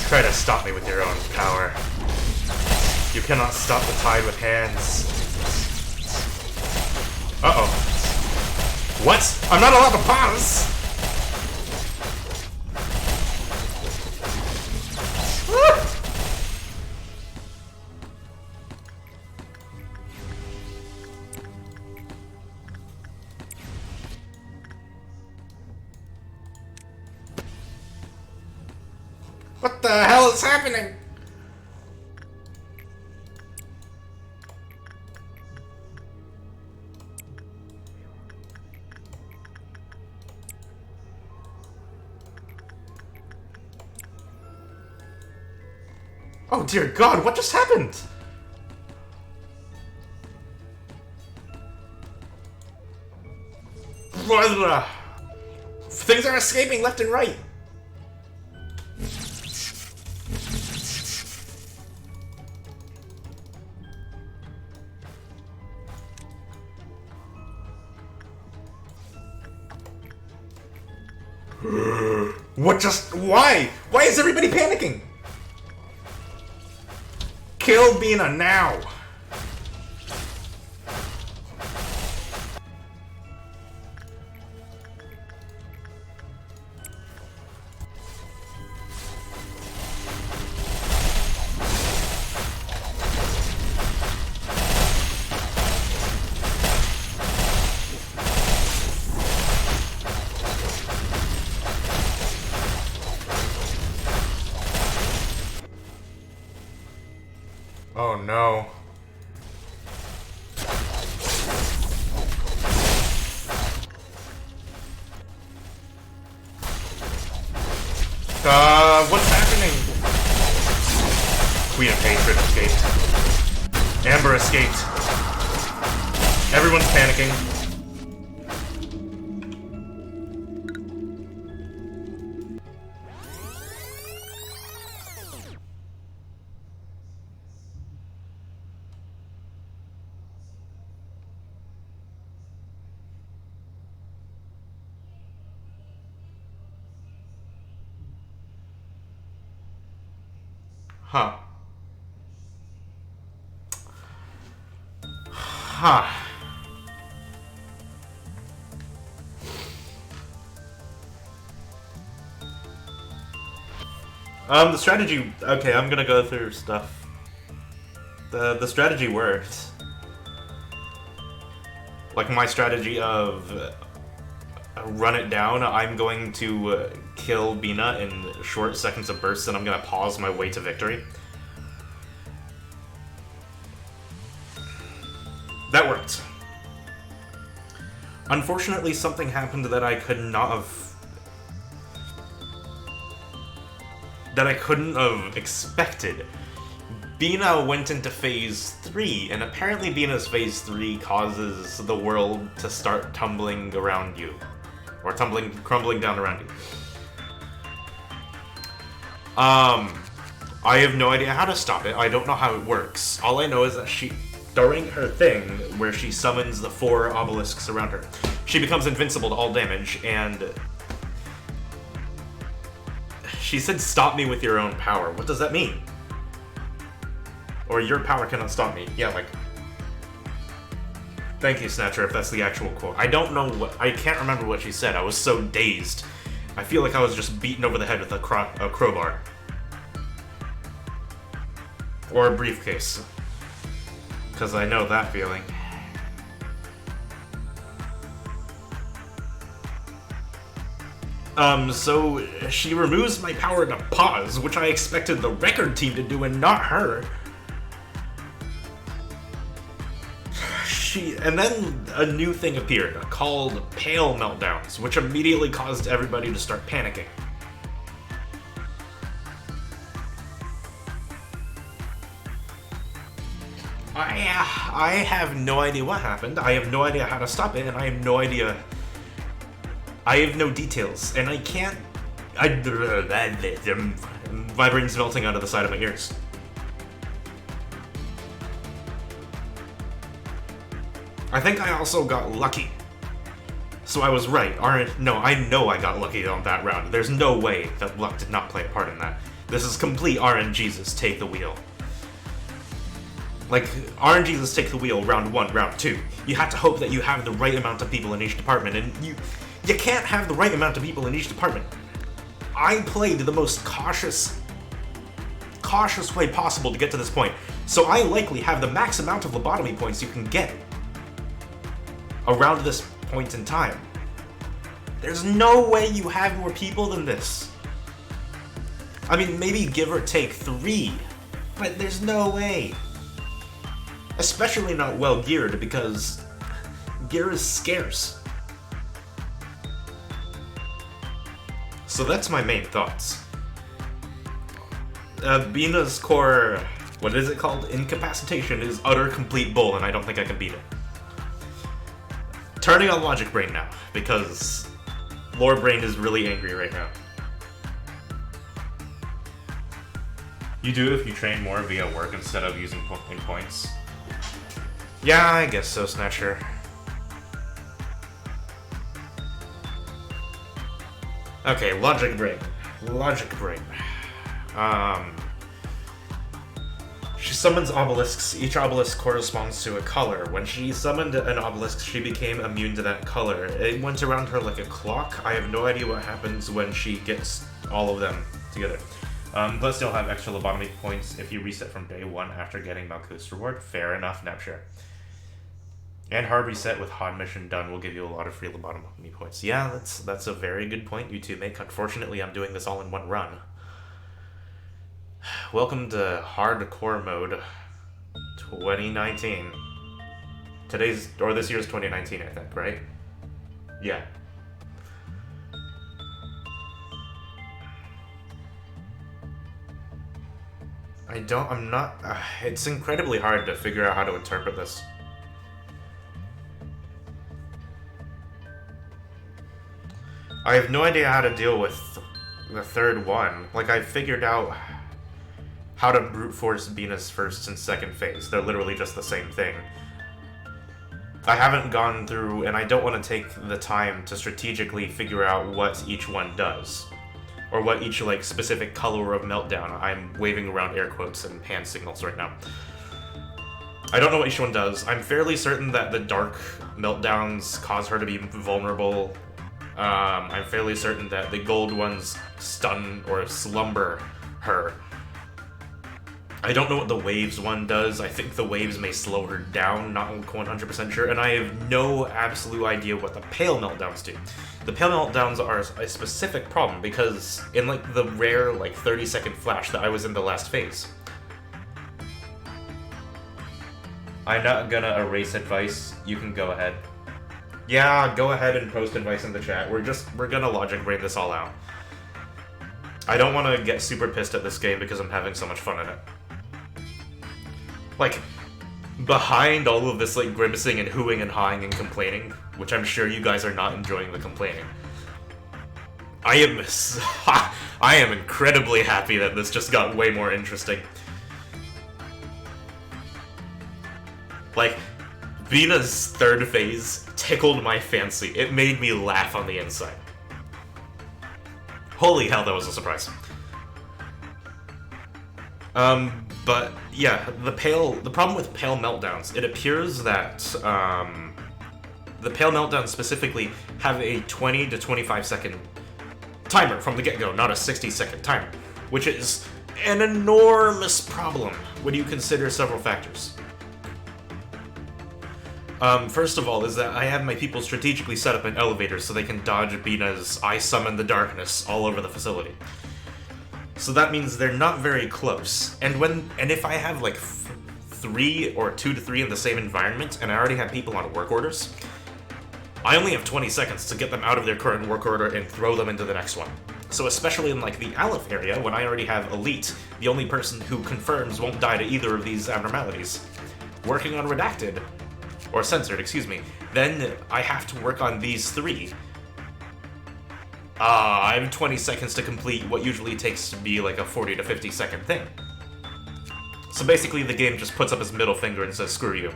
Try to stop me with your own power. You cannot stop the tide with hands. Uh-oh. What? I'm not allowed to pause! What the hell is happening? Oh dear God, what just happened? Things are escaping left and right. What just... Why? Why is everybody panicking? Kill Binah now! Oh no. What's happening? Queen of Hatred escaped. Amber escaped. Everyone's panicking. Huh. Huh. The strategy... Okay, I'm gonna go through stuff. The strategy worked. Like, my strategy of... run it down, I'm going to kill Binah in short seconds of bursts, and I'm gonna pause my way to victory. That worked. Unfortunately, something happened that I could not have... that I couldn't have expected. Binah went into Phase 3, and apparently Binah's Phase 3 causes the world to start tumbling around you. Or crumbling down around you. I have no idea how to stop it. I don't know how it works. All I know is that during her thing, where she summons the 4 obelisks around her, she becomes invincible to all damage, and... She said, "Stop me with your own power." What does that mean? Or your power cannot stop me. Yeah, like... Thank you, Snatcher, if that's the actual quote. I don't know what... I can't remember what she said. I was so dazed. I feel like I was just beaten over the head with a crowbar. Or a briefcase. Because I know that feeling. So she removes my power to pause, which I expected the record team to do and not her. And then a new thing appeared, called Pale Meltdowns, which immediately caused everybody to start panicking. I have no idea what happened, I have no idea how to stop it, and I have no idea... I have no details, and I can't... My brain's melting out of the side of my ears. I think I also got lucky. So I was right. No, I know I got lucky on that round. There's no way that luck did not play a part in that. This is complete RNGesus take the wheel. Like, RNGesus take the wheel round 1, round 2. You have to hope that you have the right amount of people in each department, and you can't have the right amount of people in each department. I played the most cautious way possible to get to this point, so I likely have the max amount of lobotomy points you can get around this point in time. There's no way you have more people than this. I mean, maybe give or take 3, but there's no way. Especially not well geared, because gear is scarce. So that's my main thoughts. Binah's core, what is it called? Incapacitation is utter complete bull, and I don't think I can beat it. Turning on Logic Brain now, because Lore Brain is really angry right now. You do if you train more via work instead of using points. Yeah, I guess so, Snatcher. Okay, Logic Brain. Logic Brain. She summons obelisks. Each obelisk corresponds to a color. When she summoned an obelisk, she became immune to that color. It went around her like a clock. I have no idea what happens when she gets all of them together. But still have extra lobotomy points if you reset from day 1 after getting Malkuth's reward. Fair enough, Nepshire. And hard reset with hard mission done will give you a lot of free lobotomy points. Yeah, that's a very good point you two make. Unfortunately, I'm doing this all in one run. Welcome to Hardcore Mode 2019. This year's 2019, I think, right? Yeah. It's incredibly hard to figure out how to interpret this. I have no idea how to deal with the third one. Like, I figured out how to brute force Binah's first and second phase. They're literally just the same thing. I haven't gone through, and I don't want to take the time to strategically figure out what each one does. or what each like specific color of meltdown. I'm waving around air quotes and hand signals right now. I don't know what each one does. I'm fairly certain that the dark meltdowns cause her to be vulnerable. I'm fairly certain that the gold ones stun or slumber her. I don't know what the waves one does. I think the waves may slow her down, not 100% sure, and I have no absolute idea what the pale meltdowns do. The pale meltdowns are a specific problem because in like the rare like 30-second flash that I was in the last phase, I'm not gonna erase advice. You can go ahead. Yeah, go ahead and post advice in the chat. We're gonna logic brain this all out. I don't want to get super pissed at this game because I'm having so much fun in it. Like, behind all of this like grimacing and hooing and hawing and complaining, which I'm sure you guys are not enjoying the complaining, I am incredibly happy that this just got way more interesting. Like, Binah's third phase tickled my fancy. It made me laugh on the inside. Holy hell, that was a surprise. But yeah, the problem with pale meltdowns, it appears that the pale meltdowns specifically have a 20 to 25 second timer from the get-go, not a 60-second timer, which is an enormous problem when you consider several factors. First of all is that I have my people strategically set up in elevators so they can dodge Binah's I summon the darkness all over the facility. So that means they're not very close. And if I have like 3 or 2 to 3 in the same environment and I already have people on work orders, I only have 20 seconds to get them out of their current work order and throw them into the next one. So especially in like the Aleph area, when I already have Elite, the only person who confirms won't die to either of these abnormalities, working on Redacted, or Censored, excuse me, then I have to work on these 3. I have 20 seconds to complete what usually takes to be like a 40 to 50 second thing. So basically the game just puts up its middle finger and says, screw you.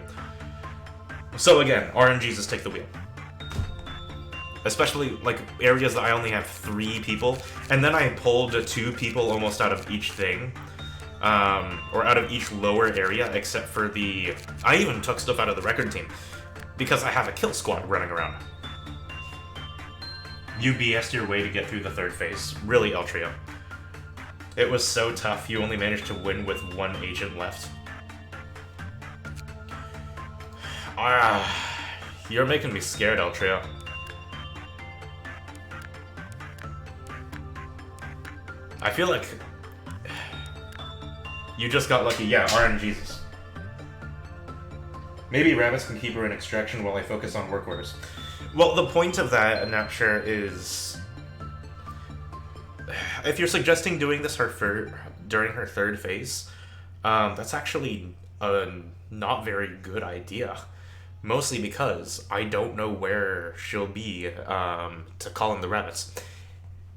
So again, RNGs take the wheel. Especially like areas that I only have 3 people, and then I pulled 2 people almost out of each thing. Or out of each lower area, except for I even took stuff out of the record team, because I have a kill squad running around. You BS'd your way to get through the third phase. Really, El Trio. It was so tough, you only managed to win with 1 agent left. You're making me scared, El Trio. I feel like you just got lucky. Yeah, RNGs. Maybe rabbits can keep her in extraction while I focus on work orders. Well, the point of that, I'm not sure, is if you're suggesting doing this during her third phase, that's actually a not very good idea. Mostly because I don't know where she'll be to call in the rabbits.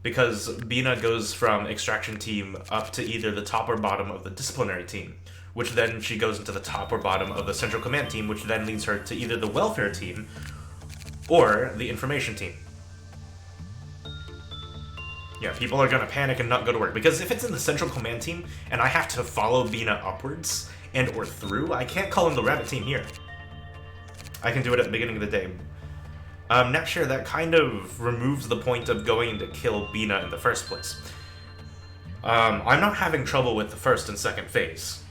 Because Binah goes from extraction team up to either the top or bottom of the disciplinary team, which then she goes into the top or bottom of the central command team, which then leads her to either the welfare team or the information team. Yeah, people are gonna panic and not go to work, because if it's in the central command team and I have to follow Binah upwards and or through, I can't call in the rabbit team here. I can do it at the beginning of the day. I'm not sure, that kind of removes the point of going to kill Binah in the first place. I'm not having trouble with the first and second phase.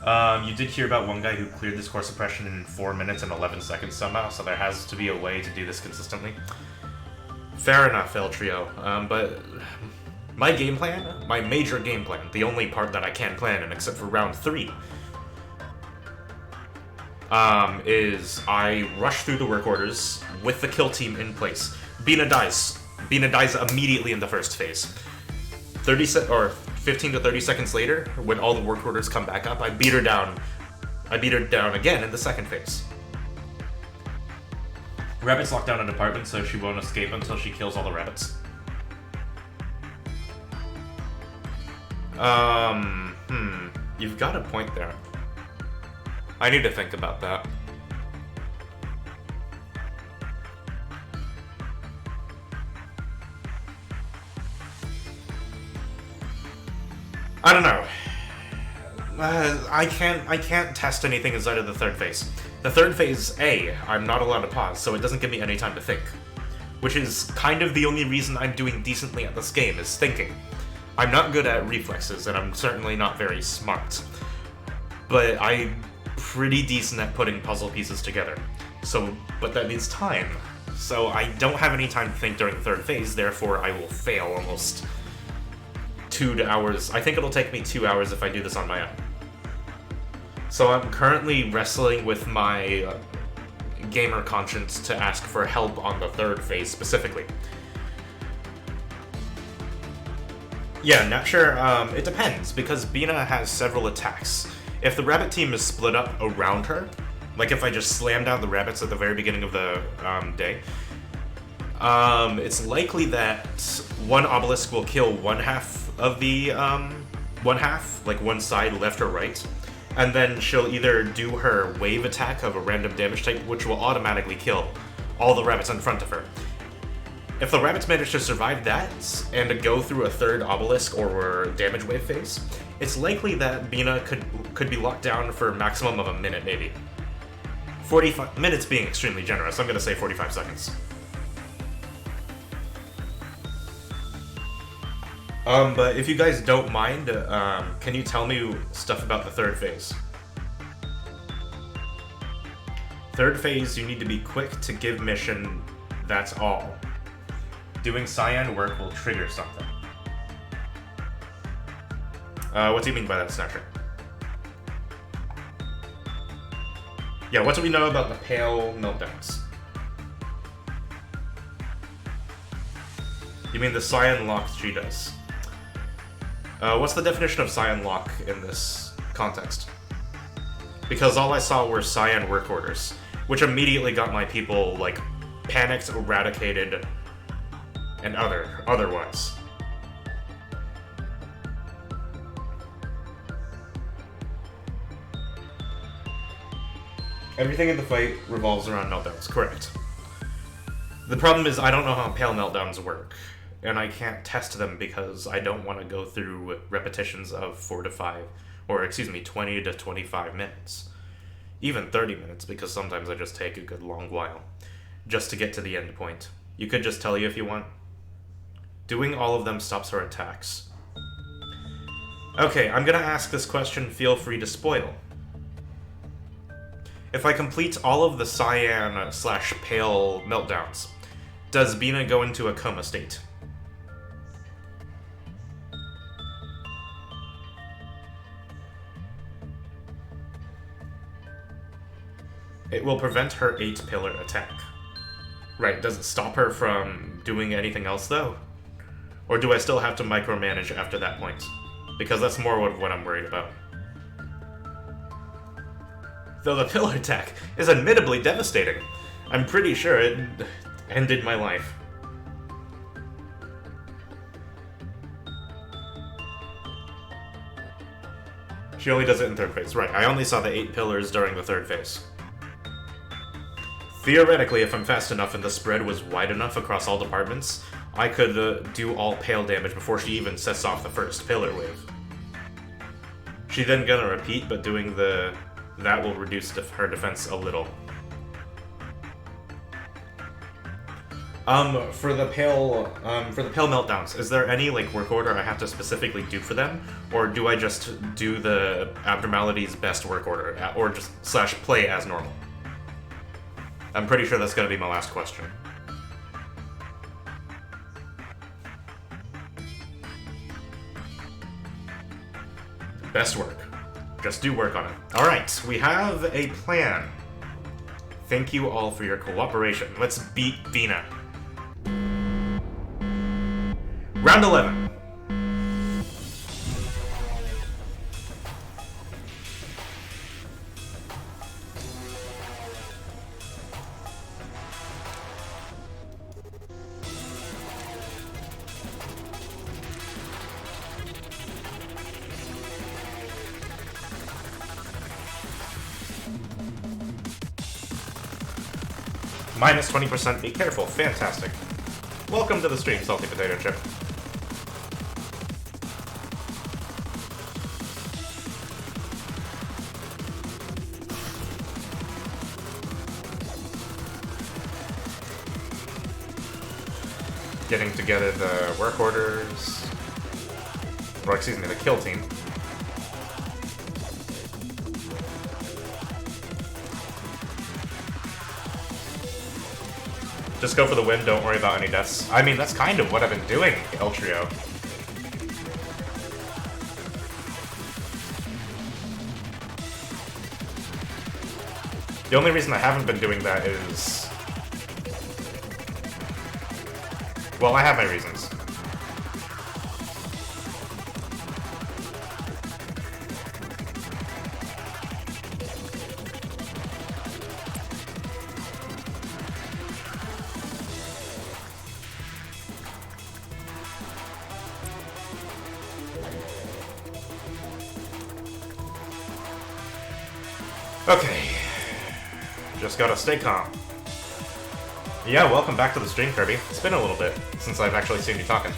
You did hear about one guy who cleared this core suppression in 4 minutes and 11 seconds somehow, so there has to be a way to do this consistently. Fair enough, El Trio, but my game plan, my major game plan, the only part that I can't plan in except for round 3, is I rush through the work orders with the kill team in place. Binah dies. Binah dies immediately in the first phase. 15 to 30 seconds later, when all the work orders come back up, I beat her down. I beat her down again in the second phase. Rabbits lock down an apartment, so she won't escape until she kills all the rabbits. You've got a point there. I need to think about that. I don't know. I can't test anything inside of the third phase. The third phase, I'm not allowed to pause, so it doesn't give me any time to think. Which is kind of the only reason I'm doing decently at this game, is thinking. I'm not good at reflexes, and I'm certainly not very smart. But I'm pretty decent at putting puzzle pieces together. But that needs time. So I don't have any time to think during the third phase, therefore I will fail almost 2 hours. I think it'll take me 2 hours if I do this on my own. So I'm currently wrestling with my gamer conscience to ask for help on the third phase specifically. Yeah, not sure. It depends, because Binah has several attacks. If the rabbit team is split up around her, like if I just slam down the rabbits at the very beginning of the day, it's likely that one obelisk will kill one half of the, like one side, left or right, and then she'll either do her wave attack of a random damage type, which will automatically kill all the rabbits in front of her. If the rabbits manage to survive that, and to go through a third obelisk or damage wave phase, it's likely that Binah could be locked down for a maximum of a minute, maybe. 45 minutes being extremely generous, I'm gonna say 45 seconds. But if you guys don't mind, can you tell me stuff about the third phase? Third phase, you need to be quick to give mission, that's all. Doing cyan work will trigger something. What do you mean by that, Snatcher? Yeah, what do we know about the pale meltdowns? You mean the cyan lock she does? What's the definition of cyan lock in this context? Because all I saw were cyan work orders, which immediately got my people, like, panicked, eradicated, and otherwise. Everything in the fight revolves around meltdowns, correct. The problem is I don't know how pale meltdowns work, and I can't test them because I don't want to go through repetitions of 20 to 25 minutes. Even 30 minutes, because sometimes I just take a good long while, just to get to the end point. You could just tell you if you want. Doing all of them stops her attacks. Okay, I'm gonna ask this question, feel free to spoil. If I complete all of the cyan/pale meltdowns, does Binah go into a coma state? It will prevent her 8-pillar attack. Right, does it stop her from doing anything else though? Or do I still have to micromanage after that point? Because that's more what I'm worried about. Though the pillar attack is admittedly devastating, I'm pretty sure it ended my life. She only does it in third phase. Right, I only saw the 8 pillars during the third phase. Theoretically, if I'm fast enough and the spread was wide enough across all departments, I could do all pale damage before she even sets off the first pillar wave. She then gonna repeat, but doing that will reduce her defense a little. For the pale meltdowns, is there any like work order I have to specifically do for them, or do I just do the abnormalities best work order, or just /play as normal? I'm pretty sure that's gonna be my last question. Best work. Just do work on it. Alright, we have a plan. Thank you all for your cooperation. Let's beat Binah. Round 11. Minus 20%, be careful. Fantastic. Welcome to the stream, Salty Potato Chip. getting together the work orders. Or excuse me, the kill team. Just go for the win, don't worry about any deaths. I mean, that's kind of what I've been doing, El Trio. The only reason I haven't been doing that is... well, I have my reasons. Okay. Just gotta stay calm. Yeah, welcome back to the stream, Kirby. It's been a little bit since I've actually seen you talking.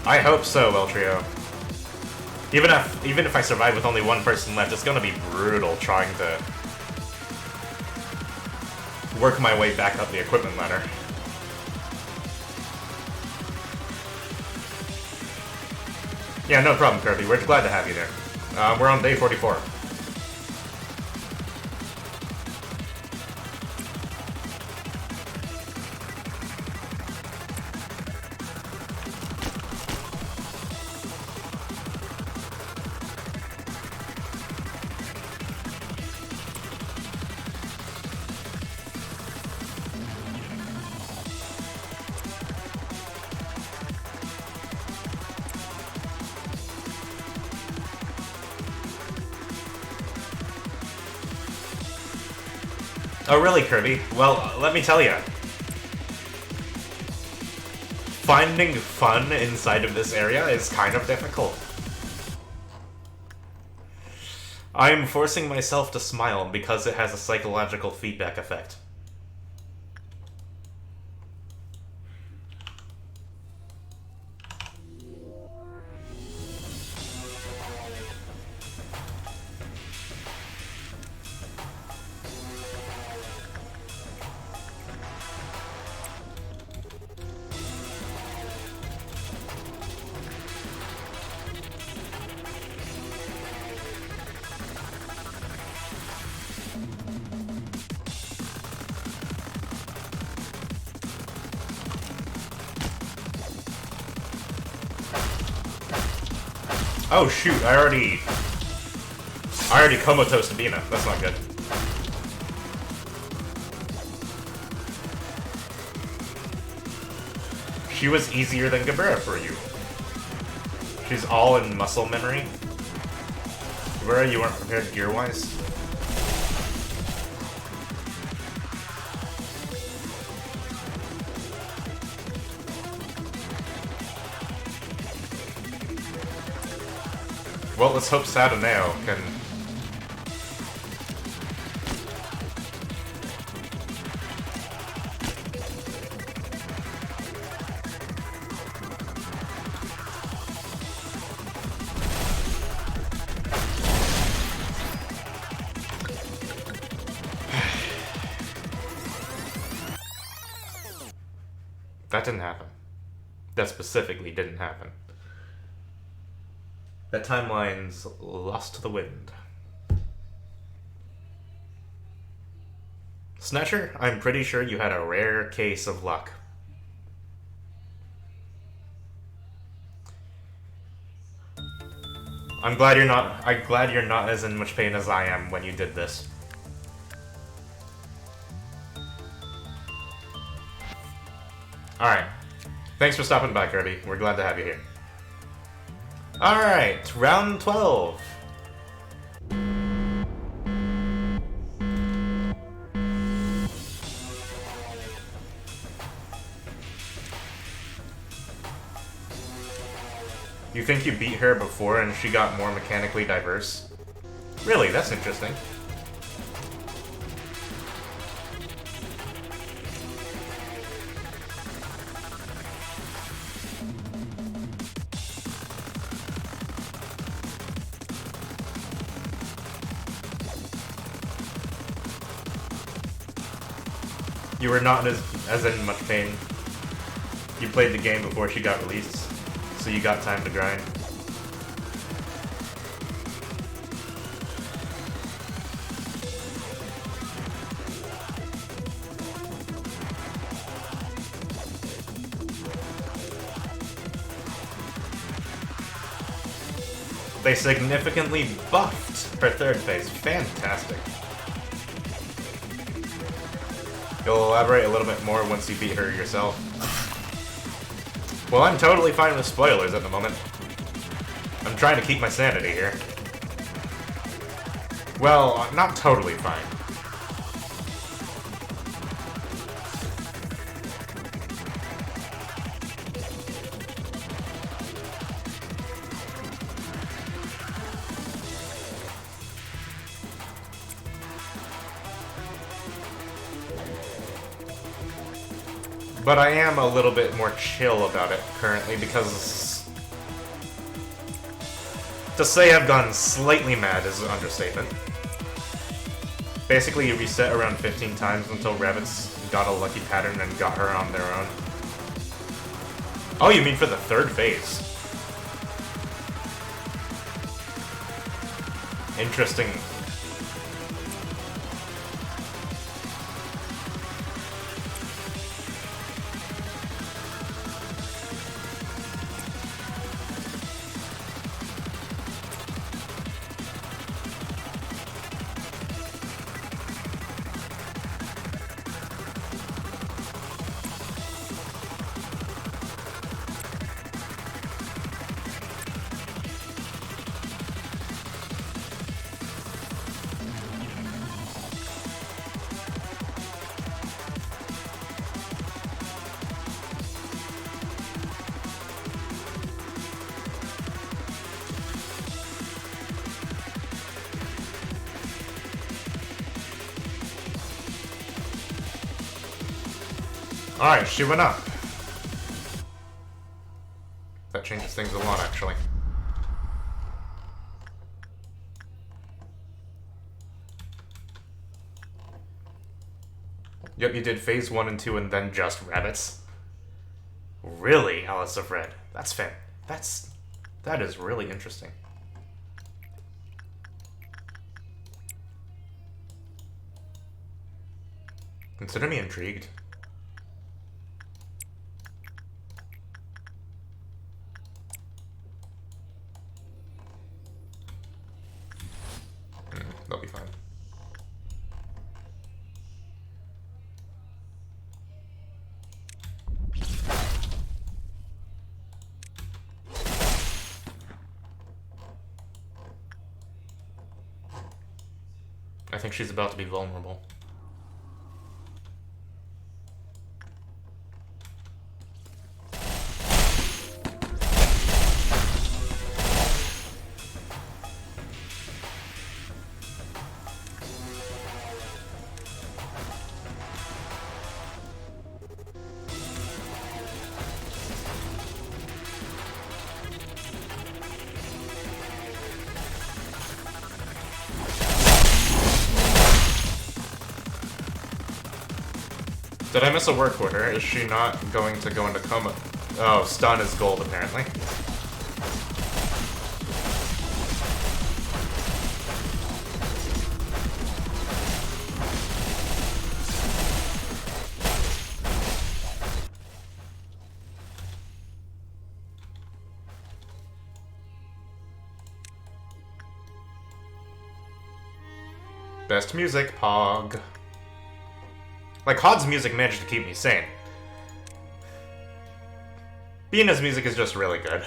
I hope so, El Trio. Even if I survive with only one person left, it's gonna be brutal trying to work my way back up the equipment ladder. Yeah, no problem, Kirby. We're glad to have you there. We're on day 44. Oh really, Kirby? Well, let me tell you. Finding fun inside of this area is kind of difficult. I'm forcing myself to smile because it has a psychological feedback effect. Oh shoot, I already comatose to Binah. That's not good. She was easier than Gabera for you. She's all in muscle memory. Gabera, you weren't prepared gear-wise? Well, let's hope Sadaneo can... That didn't happen. That specifically didn't happen. That timeline's lost to the wind. Snatcher, I'm pretty sure you had a rare case of luck. I'm glad you're not as in much pain as I am when you did this. Alright. Thanks for stopping by, Kirby. We're glad to have you here. Alright, round 12. You think you beat her before and she got more mechanically diverse? Really, that's interesting. You were not as in much pain. You played the game before she got released, so you got time to grind. They significantly buffed her third phase. Fantastic. You'll elaborate a little bit more once you beat her yourself. Well, I'm totally fine with spoilers at the moment. I'm trying to keep my sanity here. Well, not totally fine. But I am a little bit more chill about it currently because to say I've gone slightly mad is an understatement. Basically, you reset around 15 times until rabbits got a lucky pattern and got her on their own. Oh, you mean for the third phase? Interesting. Alright, she went up. That changes things a lot, actually. Yep, you did phase 1 and 2 and then just rabbits. Really, Alice of Red? That's that is really interesting. Consider me intrigued. They'll be fine. I think she's about to be vulnerable. Did I miss a work order? Is she not going to go into coma? Oh, stun is gold, apparently. Best music, Pog. Like, Hod's music managed to keep me sane. Binah's music is just really good.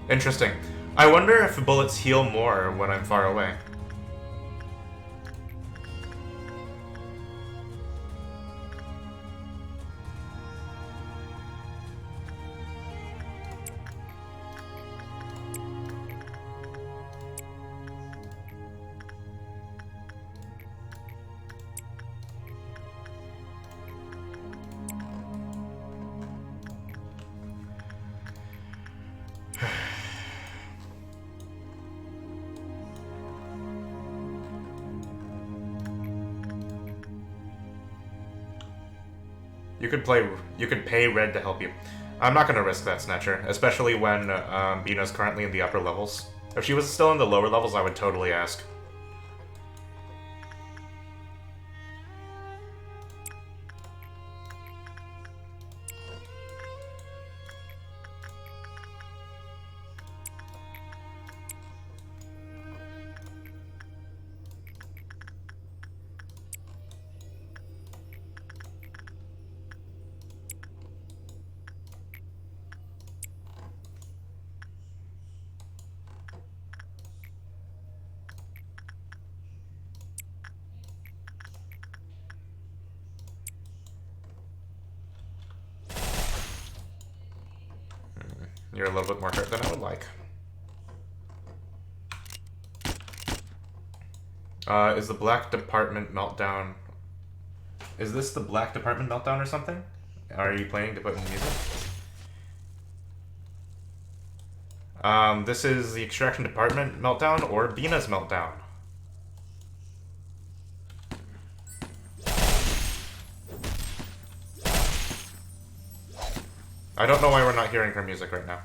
Interesting. I wonder if bullets heal more when I'm far away. You could pay Red to help you. I'm not gonna risk that, Snatcher, especially when Binah's currently in the upper levels. If she was still in the lower levels, I would totally ask. You're a little bit more hurt than I would like. Is the Black Department Meltdown... Is this the Black Department Meltdown or something? Are you planning to put in music? This is the Extraction Department Meltdown or Binah's Meltdown. I don't know why we're not hearing her music right now.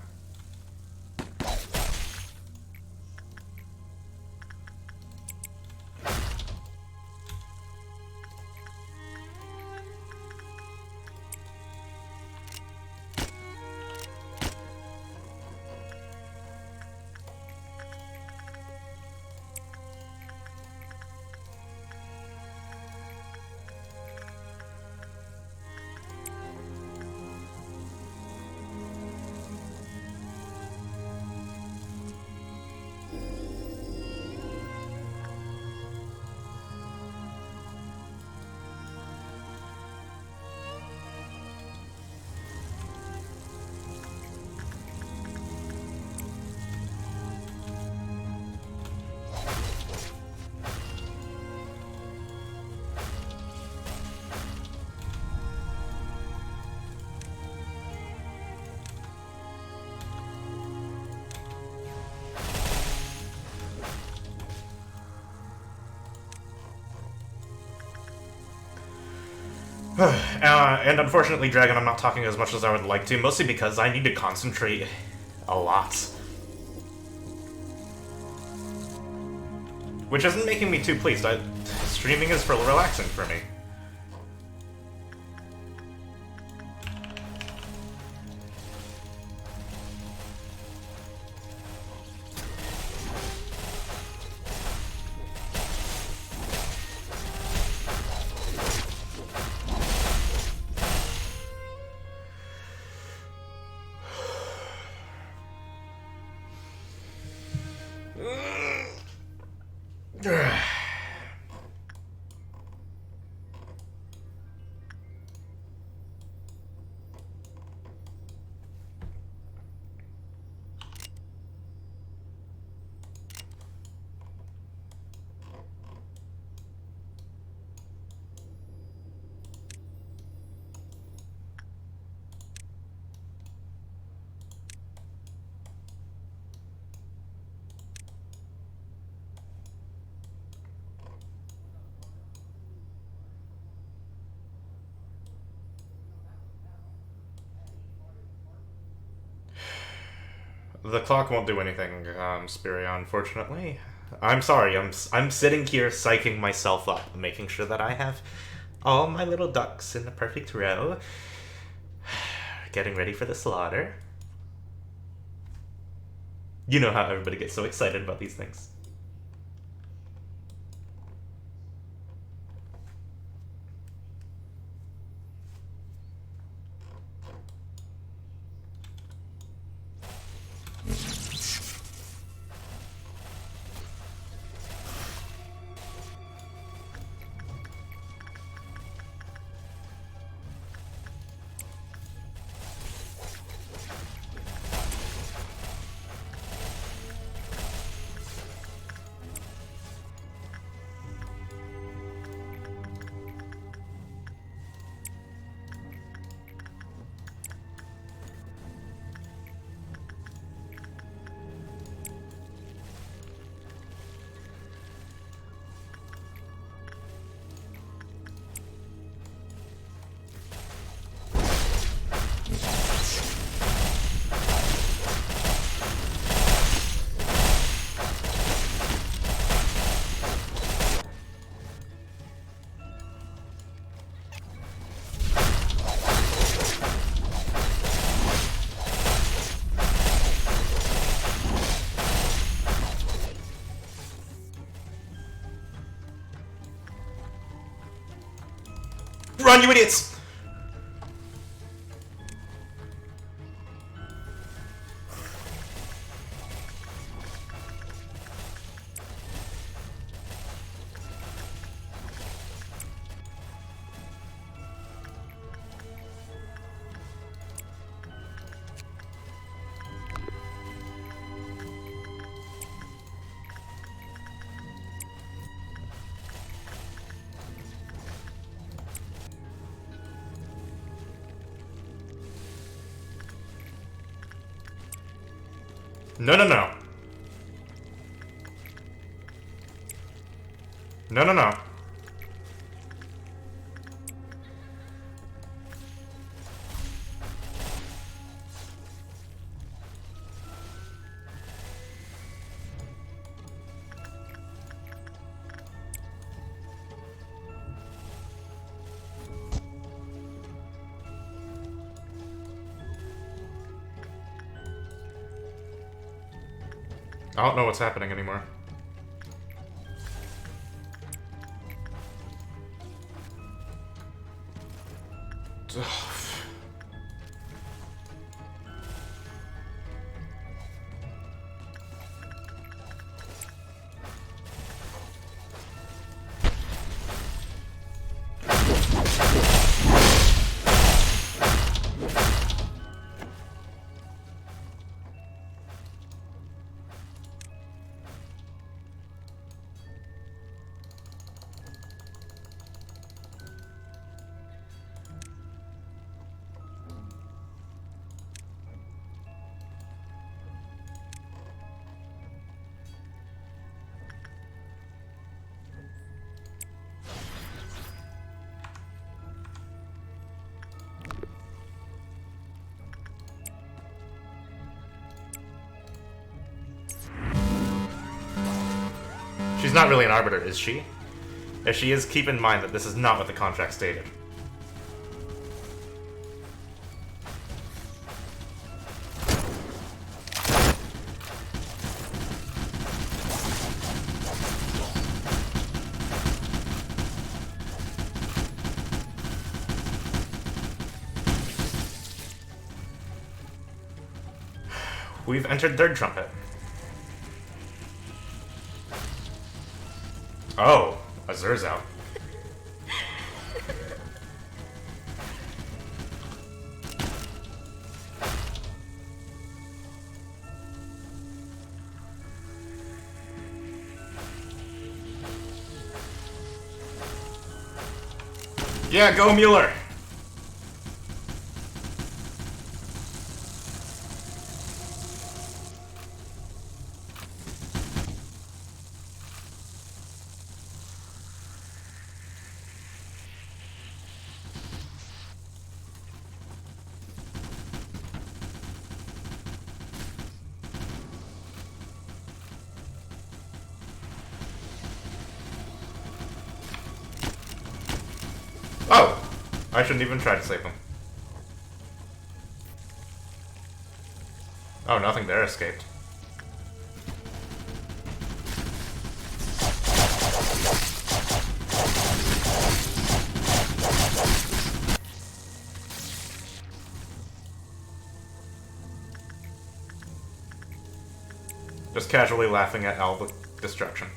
And unfortunately, Dragon, I'm not talking as much as I would like to, mostly because I need to concentrate a lot. Which isn't making me too pleased. Streaming is for relaxing for me. The clock won't do anything, Spiria, unfortunately. I'm sorry, I'm sitting here psyching myself up, making sure that I have all my little ducks in the perfect row. Getting ready for the slaughter. You know how everybody gets so excited about these things. Run, you idiots! No, no, no. No, no, no. I don't know what's happening anymore. She's not really an arbiter, is she? If she is, keep in mind that this is not what the contract stated. We've entered third trumpet. Oh, Azur's out. Yeah, go Mueller! Oh! I shouldn't even try to save him. Oh, nothing there escaped. Just casually laughing at all the destruction.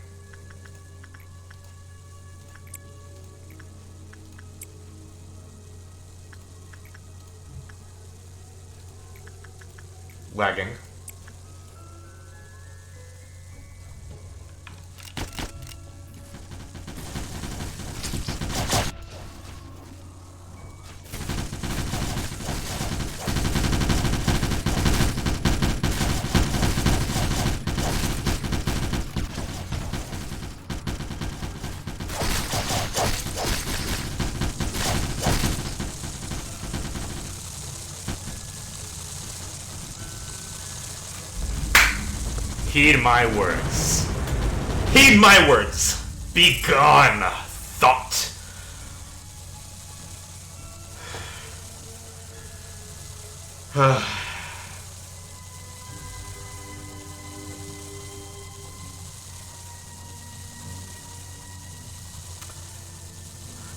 Lagging. Heed my words. Heed my words! Be gone, thought!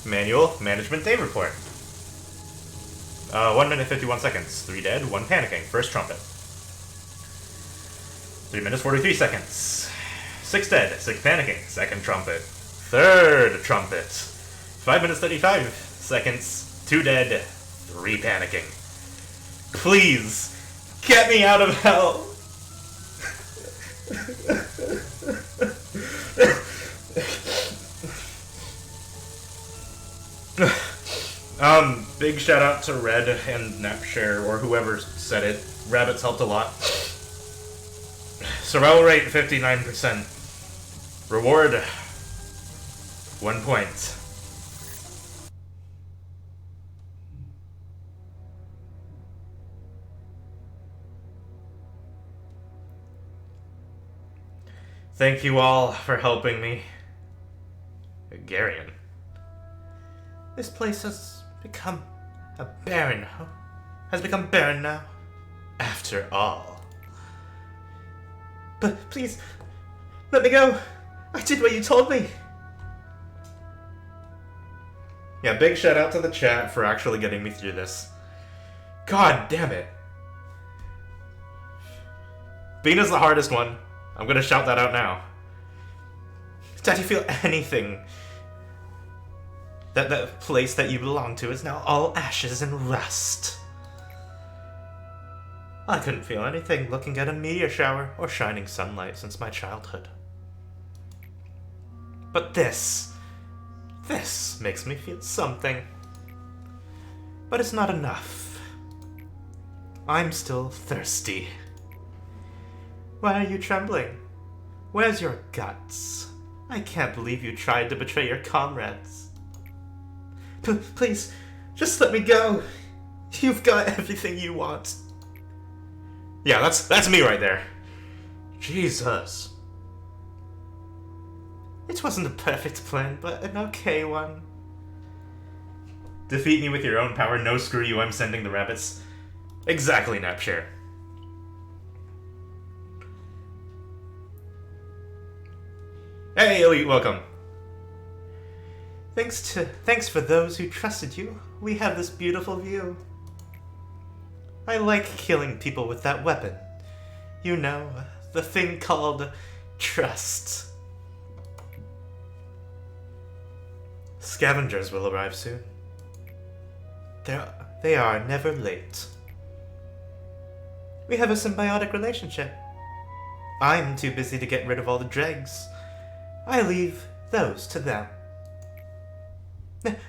Man, Annual Management Day Report. 1 minute 51 seconds. 3 dead, 1 panicking. First trumpet. 3 minutes 43 seconds. 6 dead, 6 panicking. Second trumpet. Third trumpet. 5 minutes 35 seconds. 2 dead, 3 panicking. Please, get me out of hell. Big shout out to Red and Napshare, or whoever said it. Rabbits helped a lot. Survival rate 59%. Reward 1 point. Thank you all for helping me. Garion. This place has become barren now. After all. But please, let me go. I did what you told me. Yeah, big shout out to the chat for actually getting me through this. God damn it. Binah's the hardest one. I'm gonna shout that out now. Did you feel anything? That place that you belong to is now all ashes and rust. I couldn't feel anything looking at a meteor shower or shining sunlight since my childhood. But this makes me feel something. But it's not enough. I'm still thirsty. Why are you trembling? Where's your guts? I can't believe you tried to betray your comrades. Please, just let me go. You've got everything you want. Yeah, that's me right there. Jesus. It wasn't a perfect plan, but an okay one. Defeat me with your own power. No, screw you. I'm sending the rabbits. Exactly, Napshare. Hey, Elite, welcome. Thanks for those who trusted you. We have this beautiful view. I like killing people with that weapon. You know, the thing called trust. Scavengers will arrive soon. They are never late. We have a symbiotic relationship. I'm too busy to get rid of all the dregs. I leave those to them.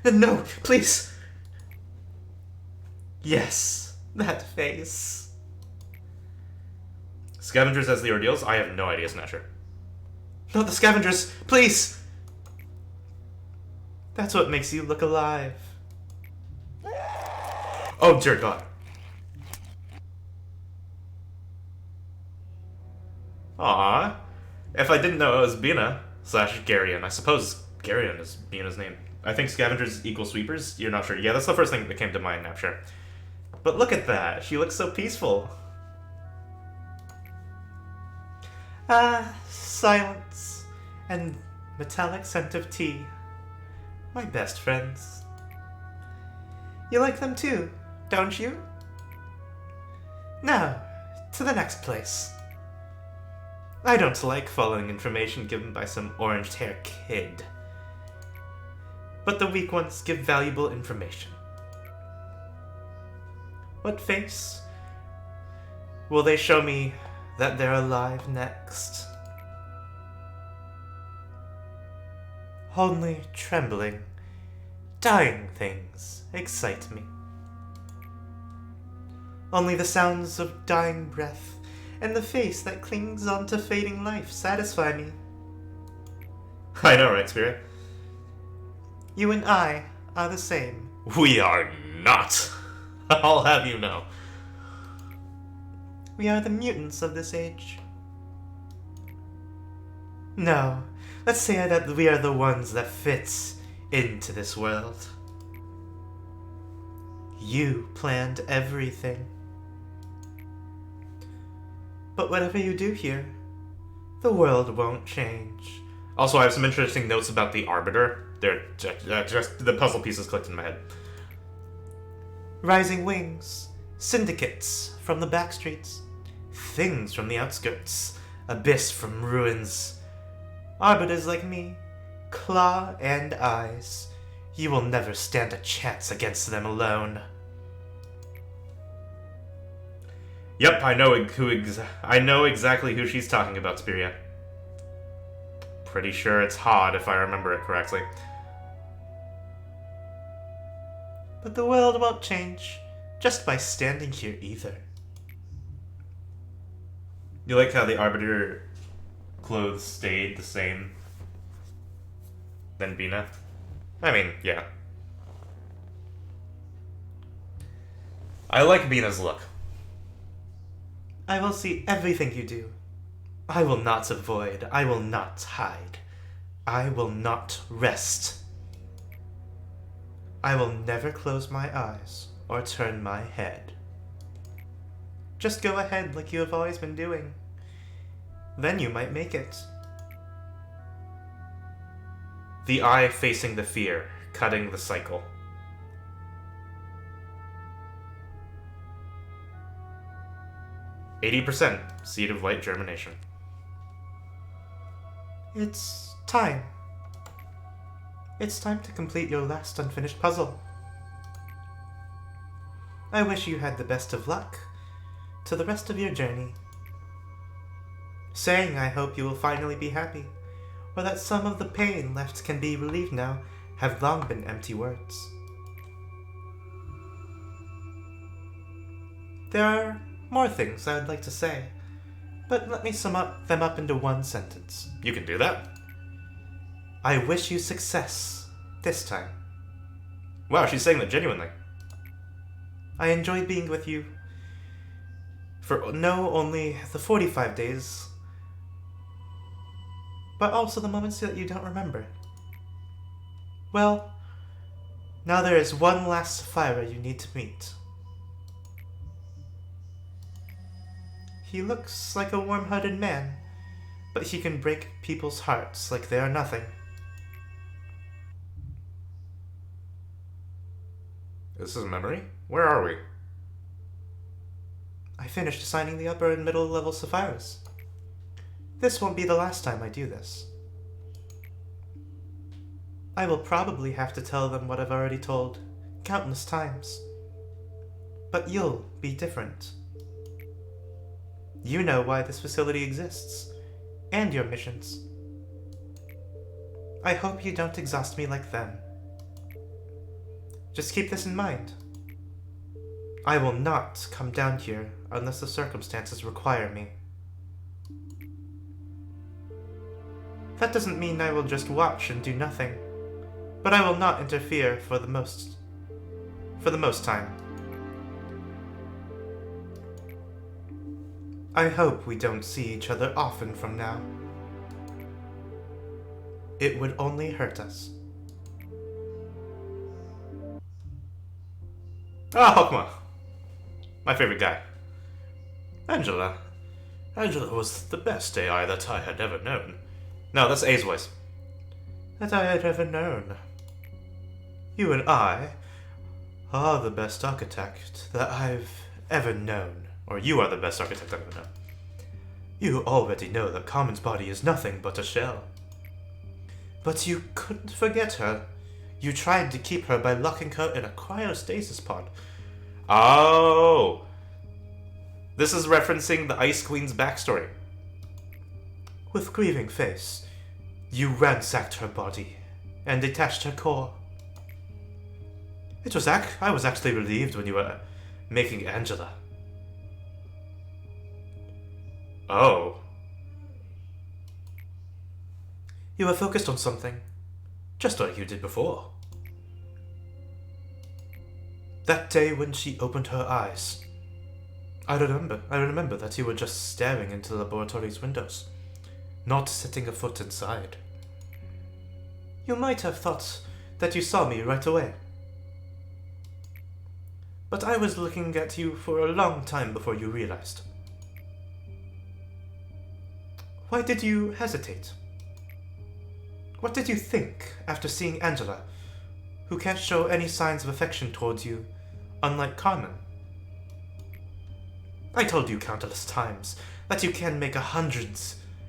No, please. Yes, that face. Scavengers as the ordeals? I have no idea, Snatcher. Not the scavengers, please! That's what makes you look alive. Oh, dear God. Aww. If I didn't know it was Binah / Garion. I suppose Garion is Binah's name. I think scavengers equal sweepers? You're not sure. Yeah, that's the first thing that came to mind, Napshare. But look at that. She looks so peaceful. Silence and metallic scent of tea. My best friends. You like them too, don't you? Now, to the next place. I don't like following information given by some orange-haired kid. But the weak ones give valuable information. What face will they show me that they're alive next? Only trembling, dying things excite me. Only the sounds of dying breath and the face that clings on to fading life satisfy me. I know, right, Spirit? You and I are the same. We are not. I'll have you know. We are the mutants of this age. No, let's say that we are the ones that fit into this world. You planned everything. But whatever you do here, the world won't change. Also, I have some interesting notes about the Arbiter. They're just the puzzle pieces clicked in my head. Rising wings, syndicates from the back streets, things from the outskirts, abyss from ruins. Arbiters like me, claw and eyes. You will never stand a chance against them alone. Yep, I know exactly who she's talking about, Spiria. Pretty sure it's Hod, if I remember it correctly. But the world won't change just by standing here either. You like how the Arbiter clothes stayed the same than Binah? I mean, yeah. I like Binah's look. I will see everything you do. I will not avoid. I will not hide. I will not rest. I will never close my eyes or turn my head. Just go ahead like you have always been doing. Then you might make it. The eye facing the fear, cutting the cycle. %, seed of light germination. It's time. It's time to complete your last unfinished puzzle. I wish you had the best of luck to the rest of your journey. Saying I hope you will finally be happy, or that some of the pain left can be relieved now, have long been empty words. There are more things I would like to say, but let me sum them up into one sentence. You can do that. I wish you success this time. Wow, she's saying that genuinely. I enjoyed being with you for only the 45 days, but also the moments that you don't remember. Well, now there is one last Sapphira you need to meet. He looks like a warm-hearted man, but he can break people's hearts like they are nothing. This is a memory? Where are we? I finished assigning the upper and middle level Sapphiras. This won't be the last time I do this. I will probably have to tell them what I've already told countless times. But you'll be different. You know why this facility exists, and your missions. I hope you don't exhaust me like them. Just keep this in mind. I will not come down here unless the circumstances require me. That doesn't mean I will just watch and do nothing, but I will not interfere for the most time. I hope we don't see each other often from now. It would only hurt us. Ah, Hokma. My favorite guy. Angela. Angela was the best AI that I had ever known. No, that's A's voice. That I had ever known. You and I are the best architect that I've ever known. Or you are the best architect I've ever known. You already know that Carmen's body is nothing but a shell. But you couldn't forget her. You tried to keep her by locking her in a cryostasis pod. Oh! This is referencing the Ice Queen's backstory. With grieving face, you ransacked her body and detached her core. I was actually relieved when you were making Angela. Oh. You were focused on something, just like you did before. That day when she opened her eyes, I remember that you were just staring into the laboratory's windows, not setting a foot inside. You might have thought that you saw me right away. But I was looking at you for a long time before you realized. Why did you hesitate? What did you think after seeing Angela, who can't show any signs of affection towards you, unlike Carmen? I told you countless times that you can make 100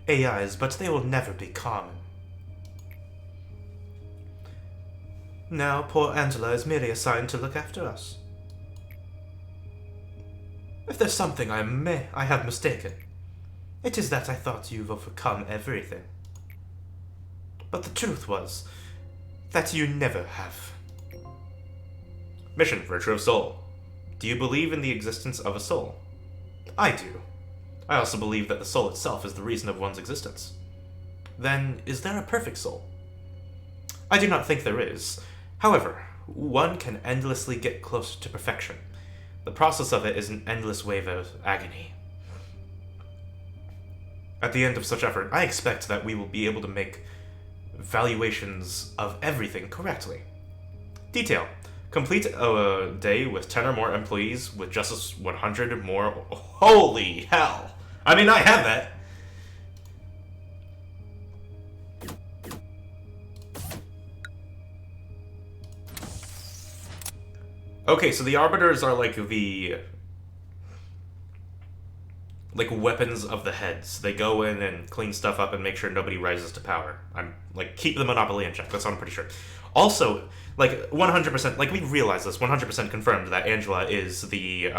AIs, but they will never be Carmen. Now poor Angela is merely assigned to look after us. If there's something I have mistaken, it is that I thought you've overcome everything. But the truth was that you never have. Mission, Virtue of Soul. Do you believe in the existence of a soul? I do. I also believe that the soul itself is the reason of one's existence. Then, is there a perfect soul? I do not think there is. However, one can endlessly get closer to perfection. The process of it is an endless wave of agony. At the end of such effort, I expect that we will be able to make valuations of everything correctly. Detail. Complete a day with 10 or more employees with just 100 more. Holy hell! I mean, I have that. Okay, so the Arbiters are like the weapons of the heads. They go in and clean stuff up and make sure nobody rises to power. I'm like, keep the monopoly in check. That's what I'm pretty sure. Also, like 100%, like we realize this, 100% confirmed that Angela is the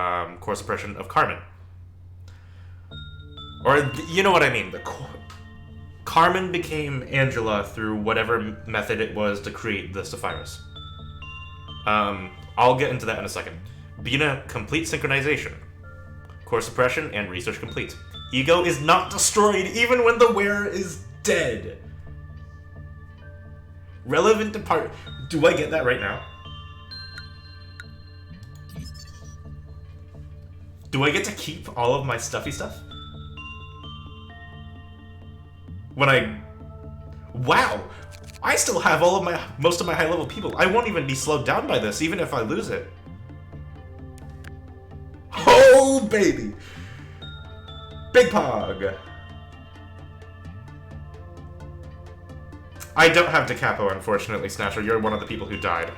core suppression of Carmen. Or you know what I mean? Carmen became Angela through whatever method it was to create the Sapphires. I'll get into that in a second. Binah, complete synchronization. Core suppression and research complete. Ego is not destroyed even when the wearer is dead. Relevant depart. Do I get that right now? Do I get to keep all of my stuffy stuff? When I... Wow! I still have most of my high-level people. I won't even be slowed down by this, even if I lose it. Oh, baby! Big Pog! I don't have Da Capo, unfortunately, Snatcher. You're one of the people who died.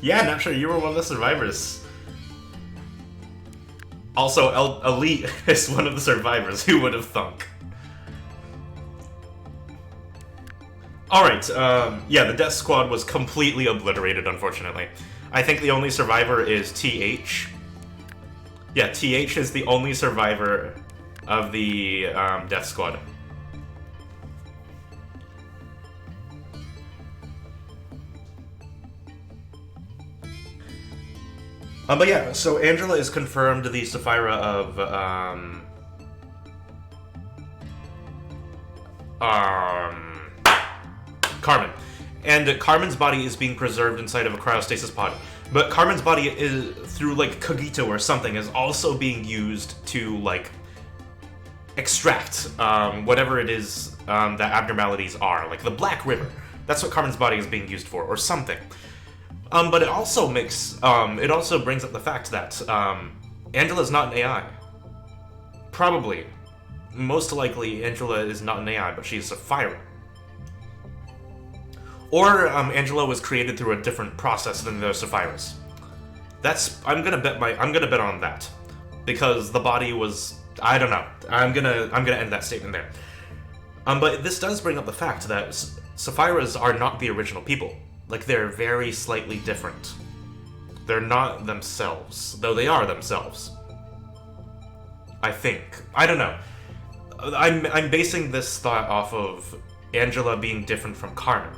Yeah, not sure. You were one of the survivors. Also, Elite is one of the survivors. Who would have thunk? Alright, yeah, the Death Squad was completely obliterated, unfortunately. I think the only survivor is TH. Yeah, TH is the only survivor of the Death Squad. But yeah, so Angela is confirmed the Sapphira of, Carmen. And Carmen's body is being preserved inside of a cryostasis pod. But Carmen's body is, through like Cogito or something, is also being used to like extract whatever it is that abnormalities are. Like the Black River. That's what Carmen's body is being used for, or something. But it also makes, it also brings up the fact that Angela's not an AI. Probably. Most likely, Angela is not an AI, but she's a Sapphira. Or Angela was created through a different process than the Sapphires. I'm gonna bet on that, because the body was, I don't know. I'm gonna end that statement there. But this does bring up the fact that Sapphiras are not the original people. Like, they're very slightly different. They're not themselves, though they are themselves. I think. I don't know. I'm basing this thought off of Angela being different from Carmen.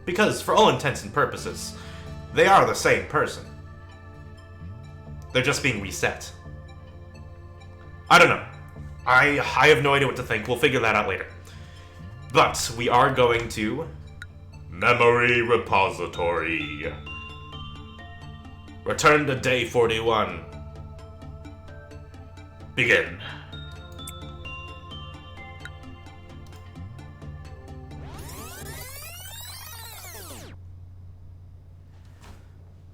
Because, for all intents and purposes, they are the same person. They're just being reset. I don't know. I have no idea what to think. We'll figure that out later. But we are going to... Memory Repository. Return to day 41. Begin.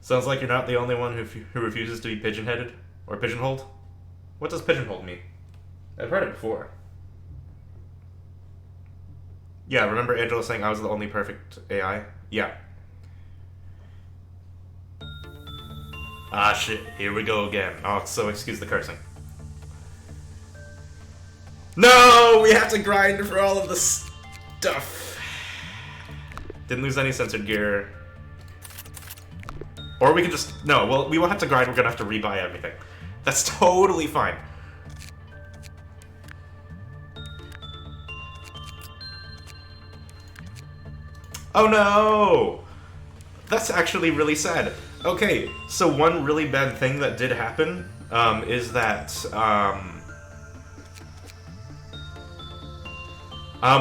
Sounds like you're not the only one who refuses to be pigeon-headed or pigeonholed. What does pigeonholed mean? I've heard it before. Yeah, remember Angela saying I was the only perfect AI? Yeah. Ah, shit. Here we go again. Oh, so excuse the cursing. No! We have to grind for all of the stuff. Didn't lose any censored gear. Or we can just... No, well, we won't have to grind. We're gonna have to rebuy everything. That's totally fine. Oh no! That's actually really sad. Okay, so one really bad thing that did happen is that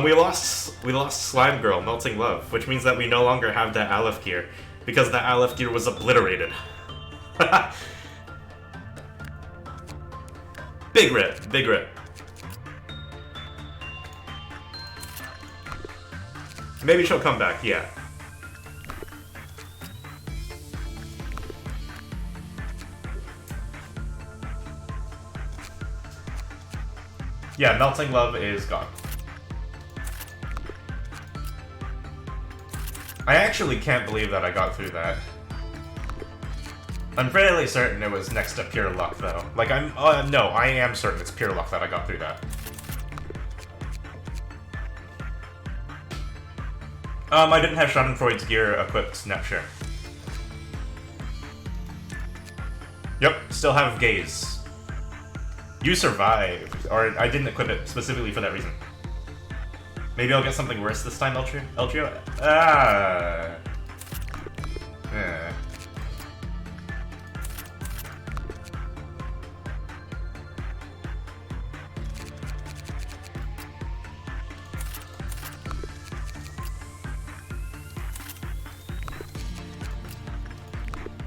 we lost Slime Girl, Melting Love, which means that we no longer have that Aleph gear because the Aleph gear was obliterated. Big rip, big rip. Maybe she'll come back, yeah. Yeah, Melting Love is gone. I actually can't believe that I got through that. I'm fairly certain it was next to pure luck, though. Like, no, I am certain it's pure luck that I got through that. I didn't have Schadenfreude's gear equipped, not sure. Yep, still have Gaze. You survived, or I didn't equip it specifically for that reason. Maybe I'll get something worse this time, Eltrio? Ah. Yeah.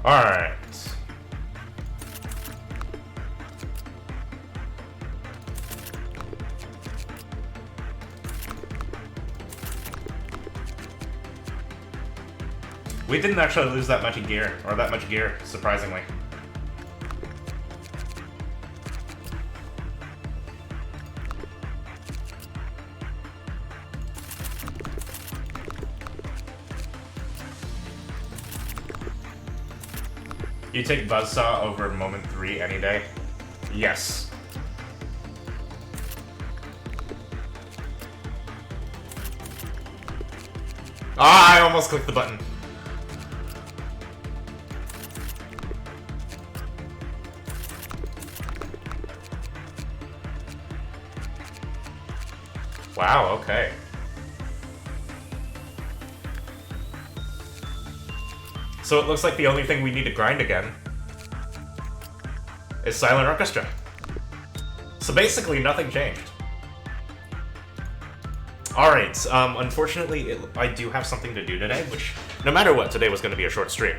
Alright. We didn't actually lose that much gear, surprisingly. You take Buzzsaw over Moment 3 any day? Yes. Ah, I almost clicked the button. Wow, okay. So it looks like the only thing we need to grind again is Silent Orchestra. So basically nothing changed. Alright, unfortunately I do have something to do today, which no matter what, today was going to be a short stream.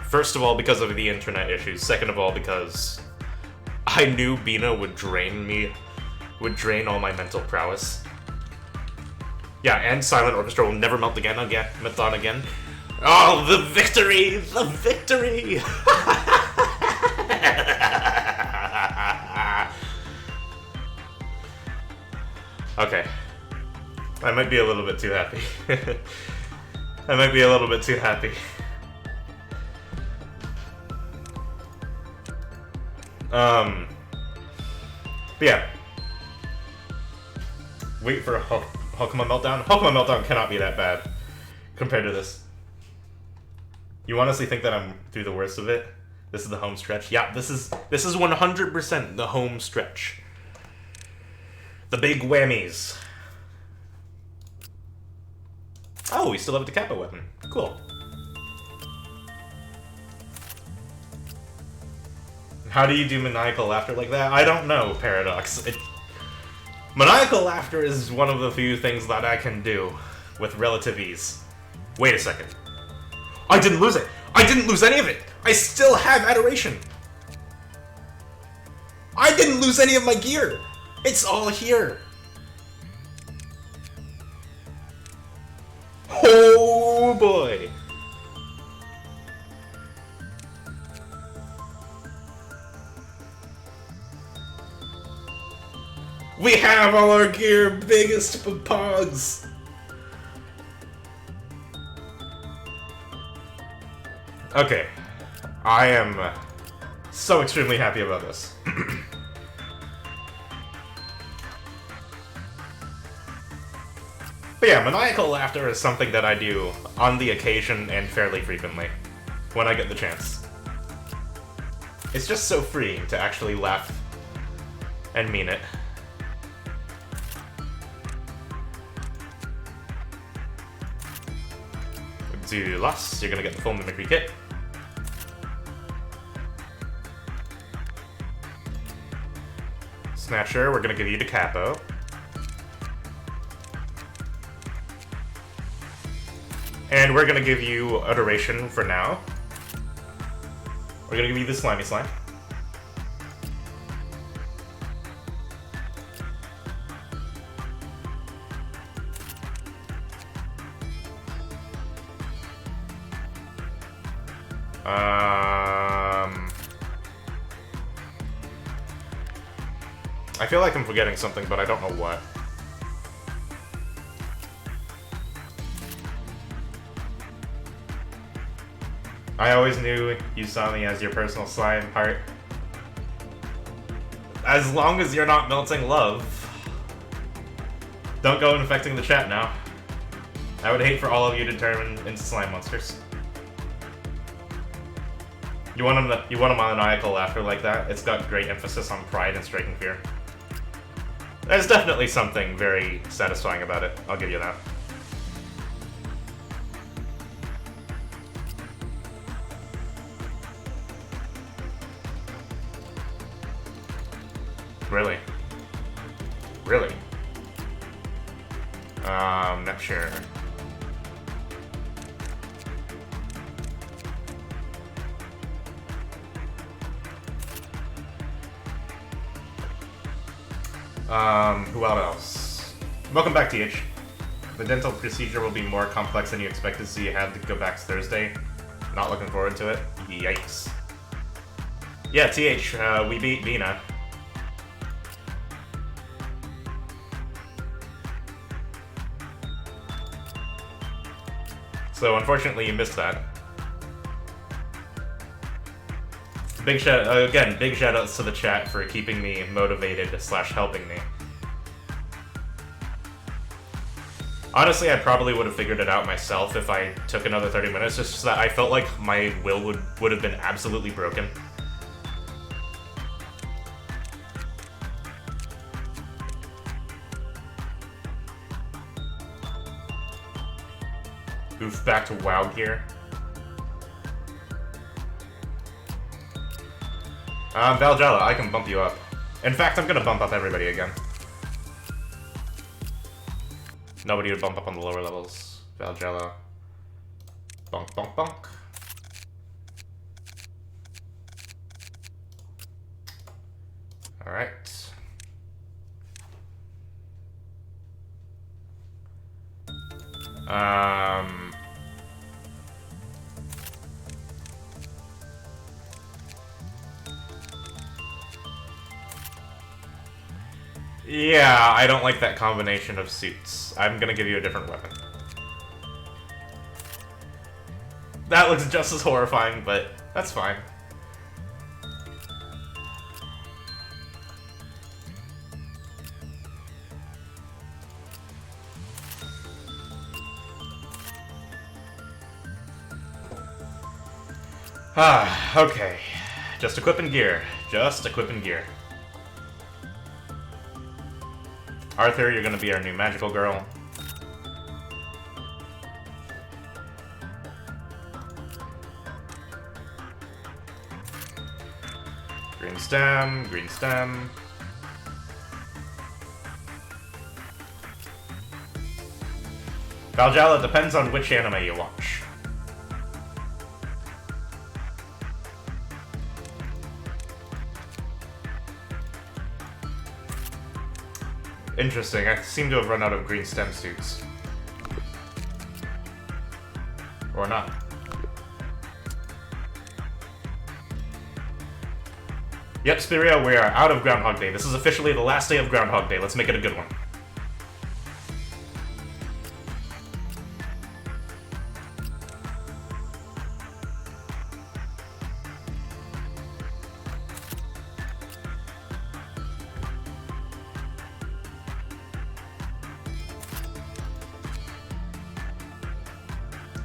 First of all, because of the internet issues. Second of all, because I knew Binah would drain all my mental prowess. Yeah, and Silent Orchestra will never melt on again. Oh, the victory! The victory! Okay. I might be a little bit too happy. I might be a little bit too happy. But yeah. Wait for Pokemon Meltdown? Pokemon Meltdown cannot be that bad compared to this. You honestly think that I'm through the worst of it? This is the home stretch? Yeah, this is 100% the home stretch. The big whammies. Oh, we still have a Decappa weapon. Cool. How do you do maniacal laughter like that? I don't know, Paradox. Maniacal laughter is one of the few things that I can do with relative ease. Wait a second. I didn't lose it! I didn't lose any of it! I still have Adoration! I didn't lose any of my gear! It's all here! Oh boy! We have all our gear, biggest pogs! Okay. I am so extremely happy about this. But yeah, maniacal laughter is something that I do on the occasion and fairly frequently, when I get the chance. It's just so freeing to actually laugh and mean it. Do last, you're gonna get the full mimicry kit. Snatcher, we're gonna give you the capo. And we're gonna give you Adoration for now. We're gonna give you the Slimy Slime. I feel like I'm forgetting something, but I don't know what. I always knew you saw me as your personal slime heart. As long as you're not melting love. Don't go infecting the chat now. I would hate for all of you to turn into slime monsters. You want a maniacal laughter like that? It's got great emphasis on pride and striking fear. There's definitely something very satisfying about it, I'll give you that. Really? Really? Not sure. Who else? Welcome back, TH. The dental procedure will be more complex than you expected, so you had to go back Thursday. Not looking forward to it. Yikes. Yeah, TH, we beat Binah. So unfortunately you missed that. Big shoutouts to the chat for keeping me motivated / helping me. Honestly, I probably would have figured it out myself if I took another 30 minutes, just that I felt like my will would have been absolutely broken. Oof, back to WoW gear. Valhalla, I can bump you up. In fact, I'm gonna bump up everybody again. Nobody would bump up on the lower levels. Valhalla. Bonk, bonk, bonk. Alright. Yeah, I don't like that combination of suits. I'm gonna give you a different weapon. That looks just as horrifying, but that's fine. Okay. Just equipping gear. Just equipping gear. Arthur, you're gonna be our new magical girl. Green stem, green stem. Valhalla depends on which anime you watch. Interesting, I seem to have run out of green stem suits. Or not. Yep, Spiria, we are out of Groundhog Day. This is officially the last day of Groundhog Day. Let's make it a good one.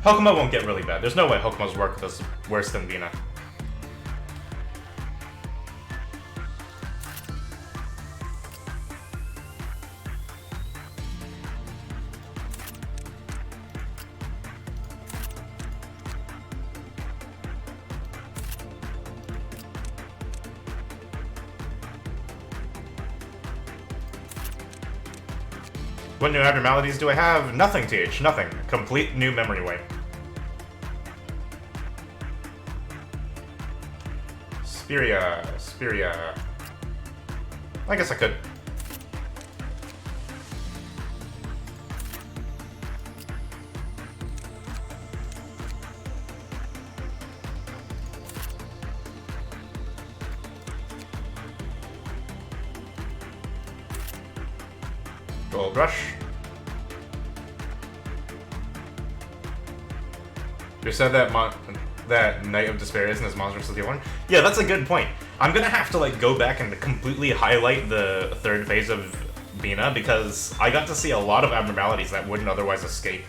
Hokuma won't get really bad. There's no way Hokuma's work is worse than Binah. What new abnormalities do I have? Nothing, TH. Nothing. Complete new memory wipe. Spiria. I guess I could. Gold Rush. You said that that Knight of Despair isn't as monstrous as the one? Yeah, that's a good point. I'm gonna have to like go back and completely highlight the third phase of Binah because I got to see a lot of abnormalities that wouldn't otherwise escape.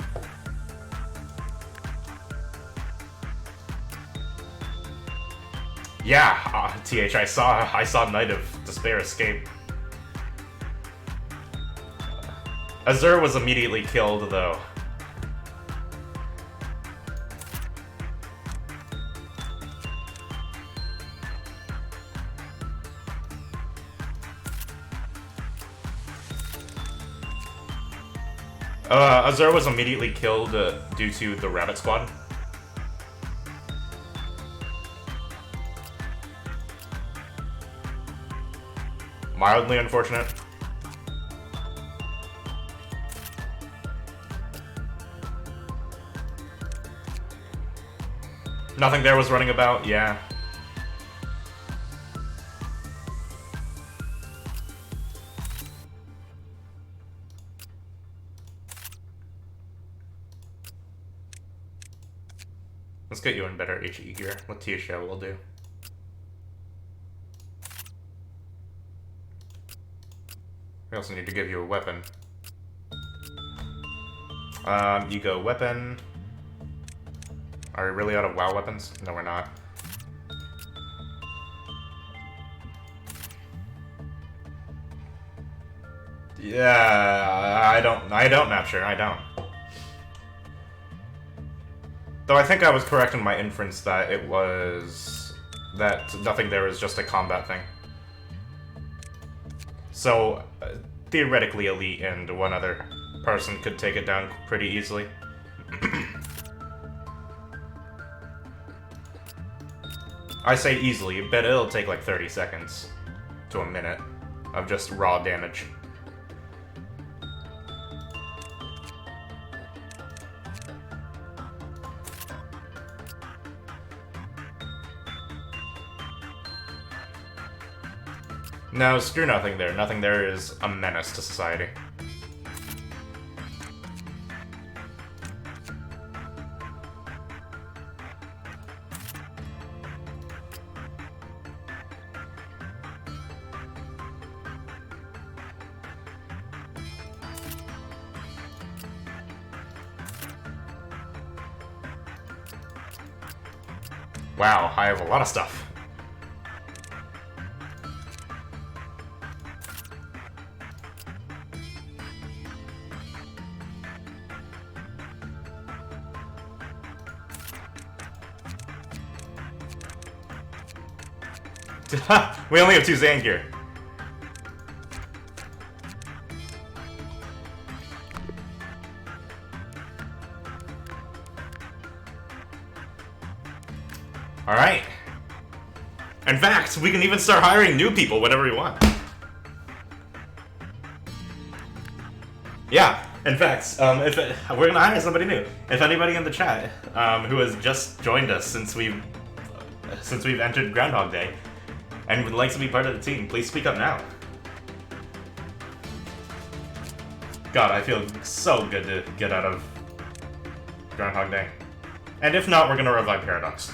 Yeah, TH, I saw Knight of Despair escape. Azur was immediately killed though. Azur was immediately killed due to the Rabbit Squad. Mildly unfortunate. Nothing there was running about, yeah. Let's get you in better HE gear. What THL will do. We also need to give you a weapon. You go weapon. Are we really out of WoW weapons? No, we're not. Yeah, I don't, Napture, I don't. Though I think I was correct in my inference that it was... that nothing there is just a combat thing. So, theoretically Elite and one other person could take it down pretty easily. I say easily, but it'll take like 30 seconds to a minute of just raw damage. No, screw nothing there. Nothing there is a menace to society. Wow, I have a lot of stuff. We only have 2 Zan gear. Alright. In fact, we can even start hiring new people whenever we want. Yeah, in fact, we're gonna hire somebody new. If anybody in the chat who has just joined us since we've entered Groundhog Day, and would like to be part of the team, please speak up now. God, I feel so good to get out of Groundhog Day. And if not, we're gonna revive Paradox.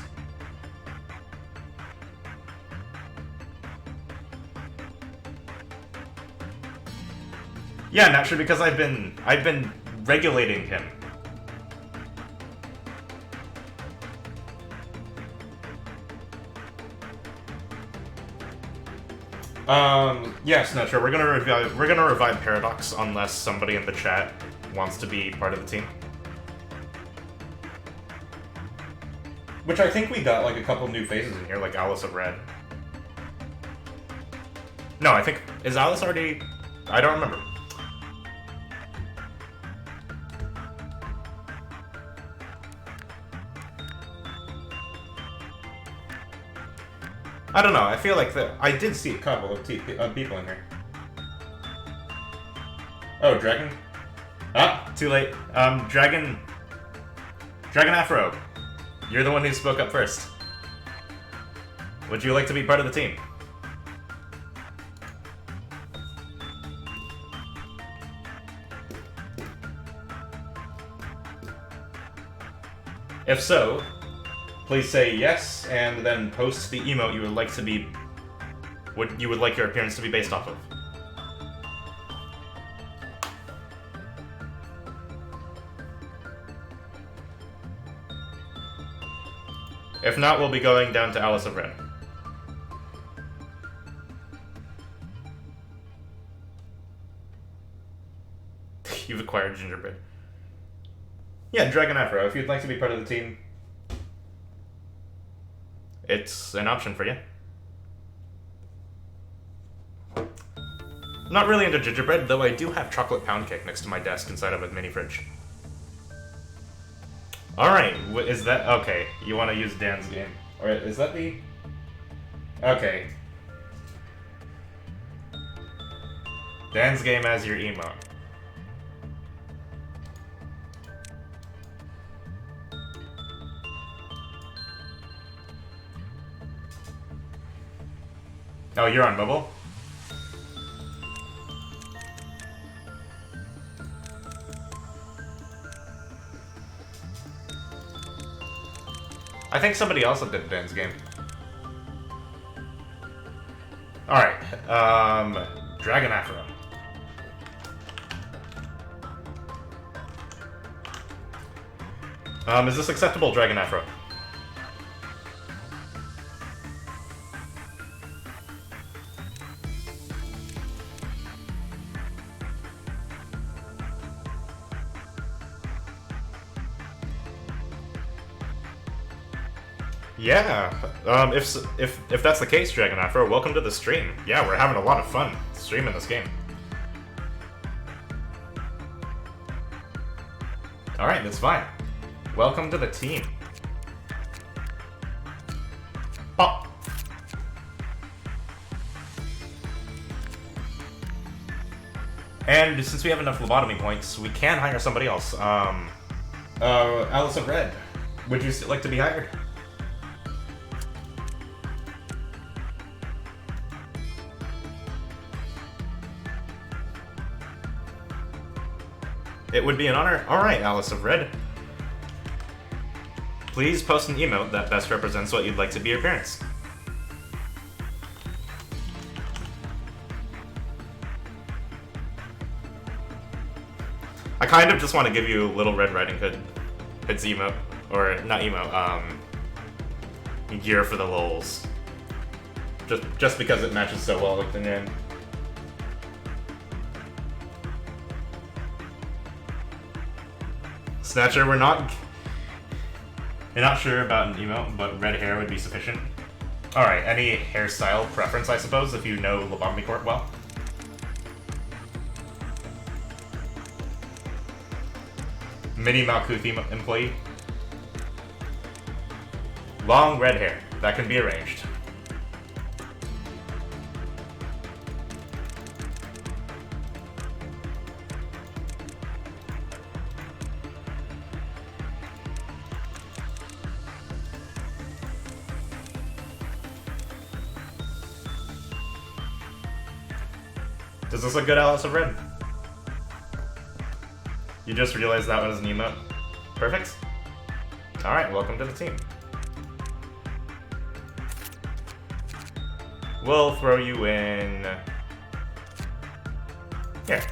Yeah, naturally, because I've been regulating him. Yes, no, sure. We're gonna revive Paradox unless somebody in the chat wants to be part of the team. Which I think we got like a couple new faces in here, like Alice of Red. No, I think is Alice already? I don't remember. I don't know. I feel like I did see a couple of people in here. Oh, Dragon. Ah, too late. Dragon Afro. You're the one who spoke up first. Would you like to be part of the team? If so, please say yes, and then post the emote you would like to be... what you would like your appearance to be based off of. If not, we'll be going down to Alice of Red. You've acquired Gingerbread. Yeah, Dragon Afro, if you'd like to be part of the team, it's an option for you. I'm not really into gingerbread, though I do have chocolate pound cake next to my desk inside of a mini fridge. Alright, is that... okay, you want to use Dan's game. Or is that the... okay. Dan's game as your emote. Oh, you're on mobile? I think somebody else did Dan's game. Alright, Dragon Afro. Is this acceptable, Dragon Afro? Yeah, if that's the case, Dragon Afro, welcome to the stream. Yeah, we're having a lot of fun streaming this game. Alright, that's fine. Welcome to the team. Pop! And since we have enough lobotomy points, we can hire somebody else. Alice of Red, would you like to be hired? It would be an honor. Alright, Alice of Red. Please post an emote that best represents what you'd like to be your appearance. I kind of just want to give you Little Red Riding Hood's emote. Or, not emote, gear for the lols. Just because it matches so well with the name. Snatcher, we're not sure about an emote, but red hair would be sufficient. Alright, any hairstyle preference, I suppose, if you know Lobotomy Corp well? Mini Malkuthi employee. Long red hair. That can be arranged. Does this look good, Alice of Red? You just realized that one is an emote? Perfect. Alright, welcome to the team. We'll throw you in... here.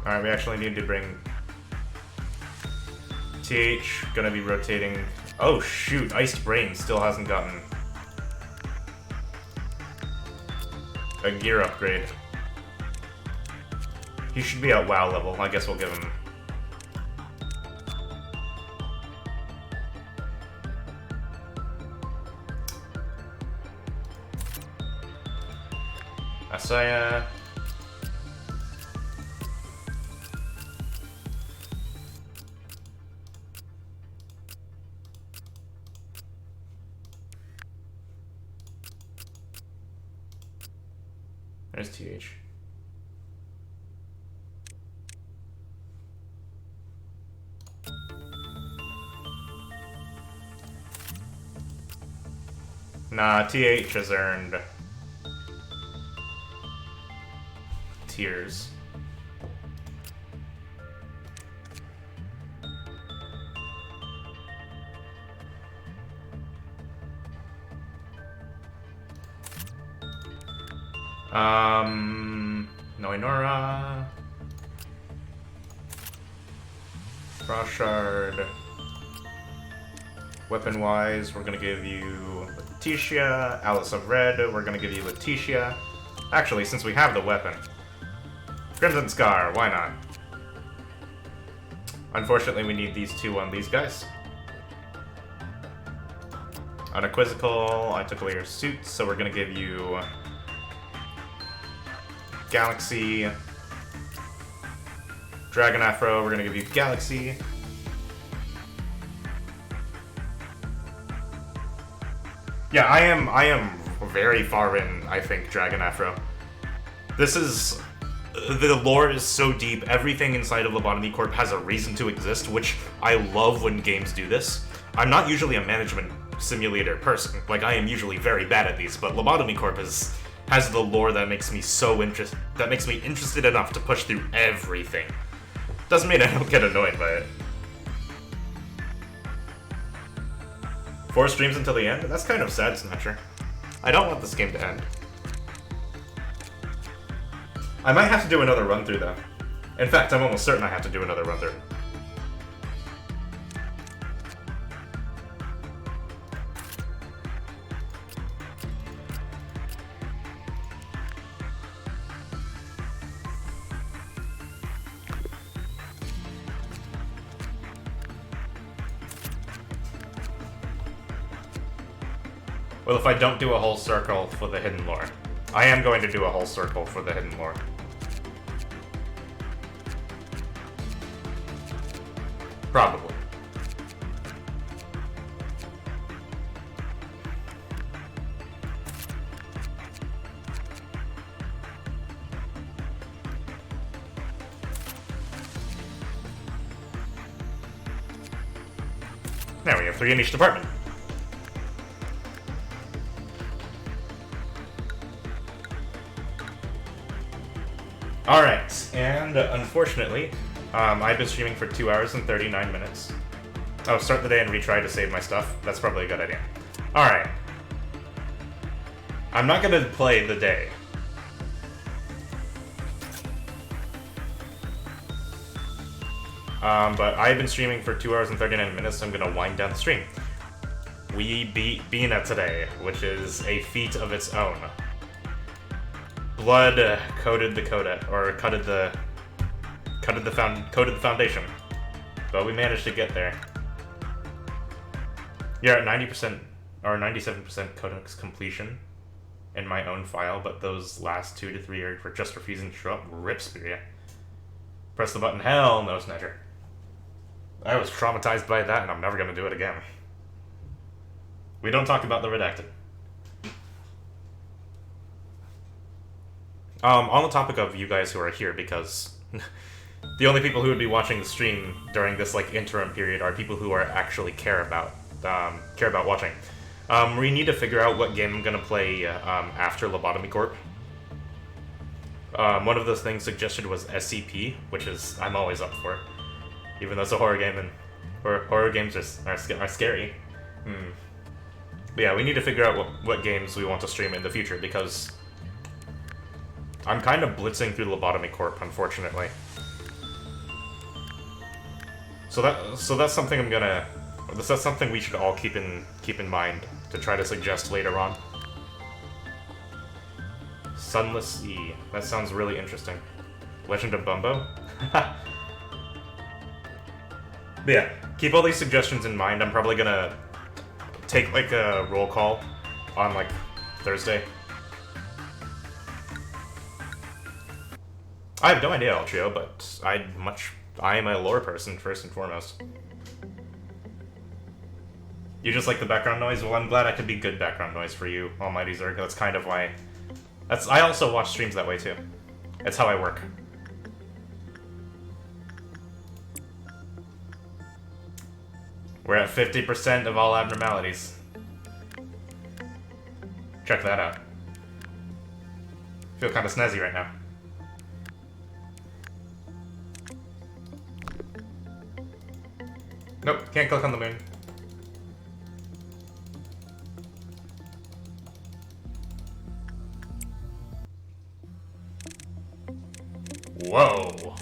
Alright, we actually need to bring... TH, gonna be rotating... Oh shoot, Iced Brain still hasn't gotten... a gear upgrade. He should be at WoW level. I guess we'll give him... Asaya... There's TH. Nah, TH has earned tiers. Noinora. Frost Shard. Weapon-wise, we're gonna give you Letitia. Alice of Red, we're gonna give you Letitia. Actually, since we have the weapon. Crimson Scar, why not? Unfortunately, we need these two on these guys. Unequivocal, I took away your suit, so we're gonna give you... Galaxy. Dragon Afro, we're gonna give you Galaxy. Yeah, I am very far in, I think, Dragon Afro. This is... The lore is so deep, everything inside of Lobotomy Corp has a reason to exist, which I love when games do this. I'm not usually a management simulator person, like I am usually very bad at these, but Lobotomy Corp has the lore that makes me interested enough to push through everything. Doesn't mean I don't get annoyed by it. 4 streams until the end? That's kind of sad, Snatcher. I don't want this game to end. I might have to do another run-through, though. In fact, I'm almost certain I have to do another run-through. Well, if I don't do a whole circle for the hidden lore. I am going to do a whole circle for the hidden lore. Probably. Now we have 3 in each department. Alright, and unfortunately, I've been streaming for 2 hours and 39 minutes. Oh, start the day and retry to save my stuff. That's probably a good idea. Alright. I'm not gonna play the day. But I've been streaming for 2 hours and 39 minutes, so I'm gonna wind down the stream. We beat Binah today, which is a feat of its own. Blood coated the coated the foundation, but we managed to get there. You're at 90% or 97% codex completion in my own file, but those last 2 to 3 are for just refusing to show up. Rip Spiria. Press the button. Hell no, Snatcher. I was traumatized by that, and I'm never gonna do it again. We don't talk about the redacted. On the topic of you guys who are here, because the only people who would be watching the stream during this, like, interim period are people who are actually care about care about watching. We need to figure out what game I'm gonna play after Lobotomy Corp. One of those things suggested was SCP, which is I'm always up for, even though it's a horror game and horror games are scary. But yeah, we need to figure out what games we want to stream in the future, because I'm kind of blitzing through Lobotomy Corp, unfortunately. So that's something that's something we should all keep in mind to try to suggest later on. Sunless E. That sounds really interesting. Legend of Bumbo? But yeah, keep all these suggestions in mind. I'm probably gonna take like a roll call on like Thursday. I have no idea, Altrio, but I am a lore person first and foremost. You just like the background noise? Well, I'm glad I could be good background noise for you, Almighty Zerg. That's kind of why. I also watch streams that way too. It's how I work. We're at 50% of all abnormalities. Check that out. Feel kind of snazzy right now. Nope, can't click on the moon. Whoa.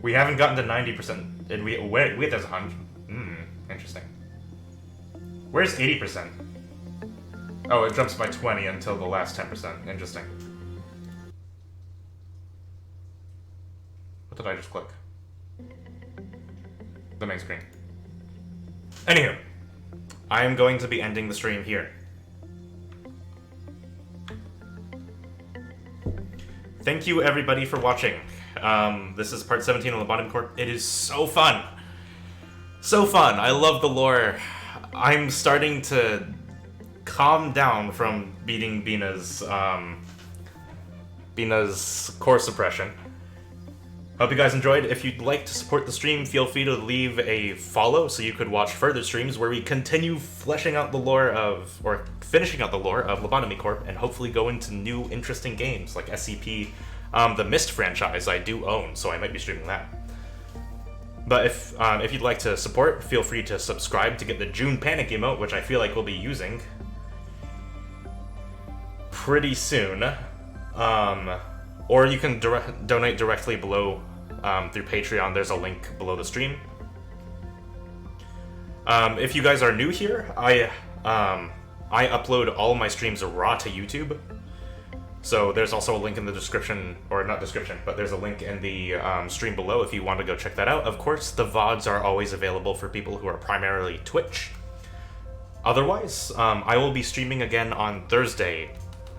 We haven't gotten to 90%. And wait, there's 100. Interesting. Where's 80%? Oh, it jumps by 20 until the last 10%. Interesting. What did I just click? The main screen. Anywho, I am going to be ending the stream here. Thank you everybody for watching. This is part 17 of Lobotomy Corp. It is so fun! So fun! I love the lore. I'm starting to calm down from beating Binah's core suppression. Hope you guys enjoyed. If you'd like to support the stream, feel free to leave a follow so you could watch further streams where we continue fleshing out the lore of, or finishing out the lore of Lobotomy Corp, and hopefully go into new interesting games like SCP. The Myst franchise I do own, so I might be streaming that. But if you'd like to support, feel free to subscribe to get the June Panic emote, which I feel like we'll be using pretty soon. Or you can donate directly below through Patreon. There's a link below the stream. If you guys are new here, I upload all of my streams raw to YouTube. So there's also a link in the description, or not description, but there's a link in the stream below if you want to go check that out. Of course, the VODs are always available for people who are primarily Twitch. Otherwise, I will be streaming again on Thursday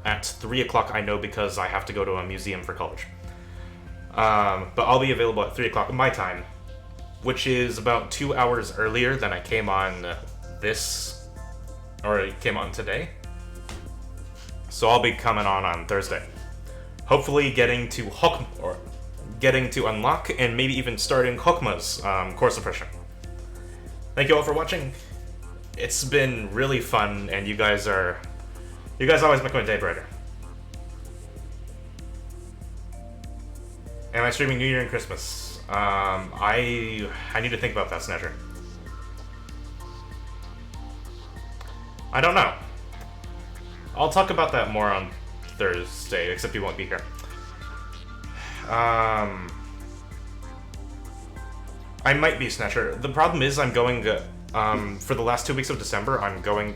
at 3 o'clock, I know, because I have to go to a museum for college. But I'll be available at 3 o'clock my time, which is about 2 hours earlier than I came on came on today. So I'll be coming on Thursday. Hopefully getting to unlock and maybe even starting Hokma's core suppression. Thank you all for watching. It's been really fun, and you guys always make my day brighter. Am I streaming New Year and Christmas? I need to think about that, Snatcher. I don't know. I'll talk about that more on Thursday, except you won't be here. I might be, Snatcher. The problem is I'm going, for the last 2 weeks of December, I'm going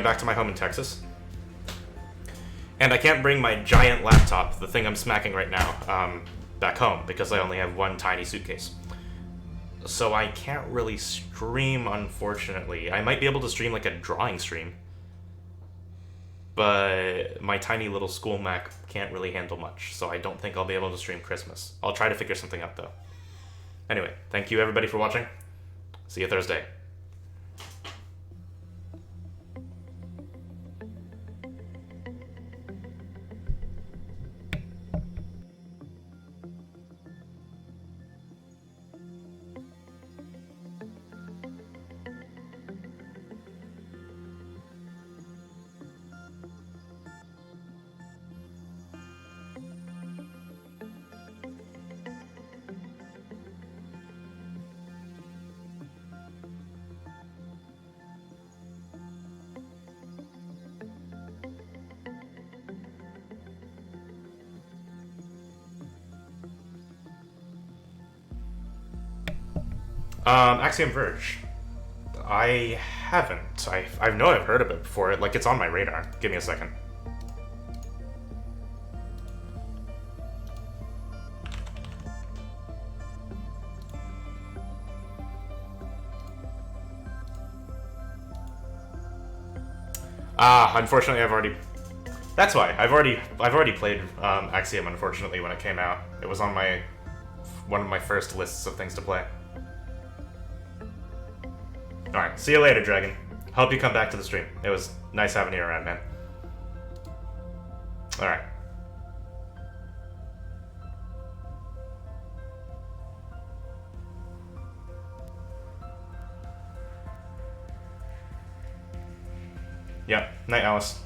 back to my home in Texas. And I can't bring my giant laptop, the thing I'm smacking right now, back home, because I only have one tiny suitcase. So I can't really stream, unfortunately. I might be able to stream like a drawing stream. But my tiny little school Mac can't really handle much, so I don't think I'll be able to stream Christmas. I'll try to figure something out, though. Anyway, thank you everybody for watching. See you Thursday. Axiom Verge. I haven't. I know I've heard of it before. Like, it's on my radar. Give me a second. Unfortunately, I've already. That's why I've already played Axiom. Unfortunately, when it came out, it was on one of my first lists of things to play. All right, see you later, Dragon. Hope you come back to the stream. It was nice having you around, man. All right. Yep. Night, Alice.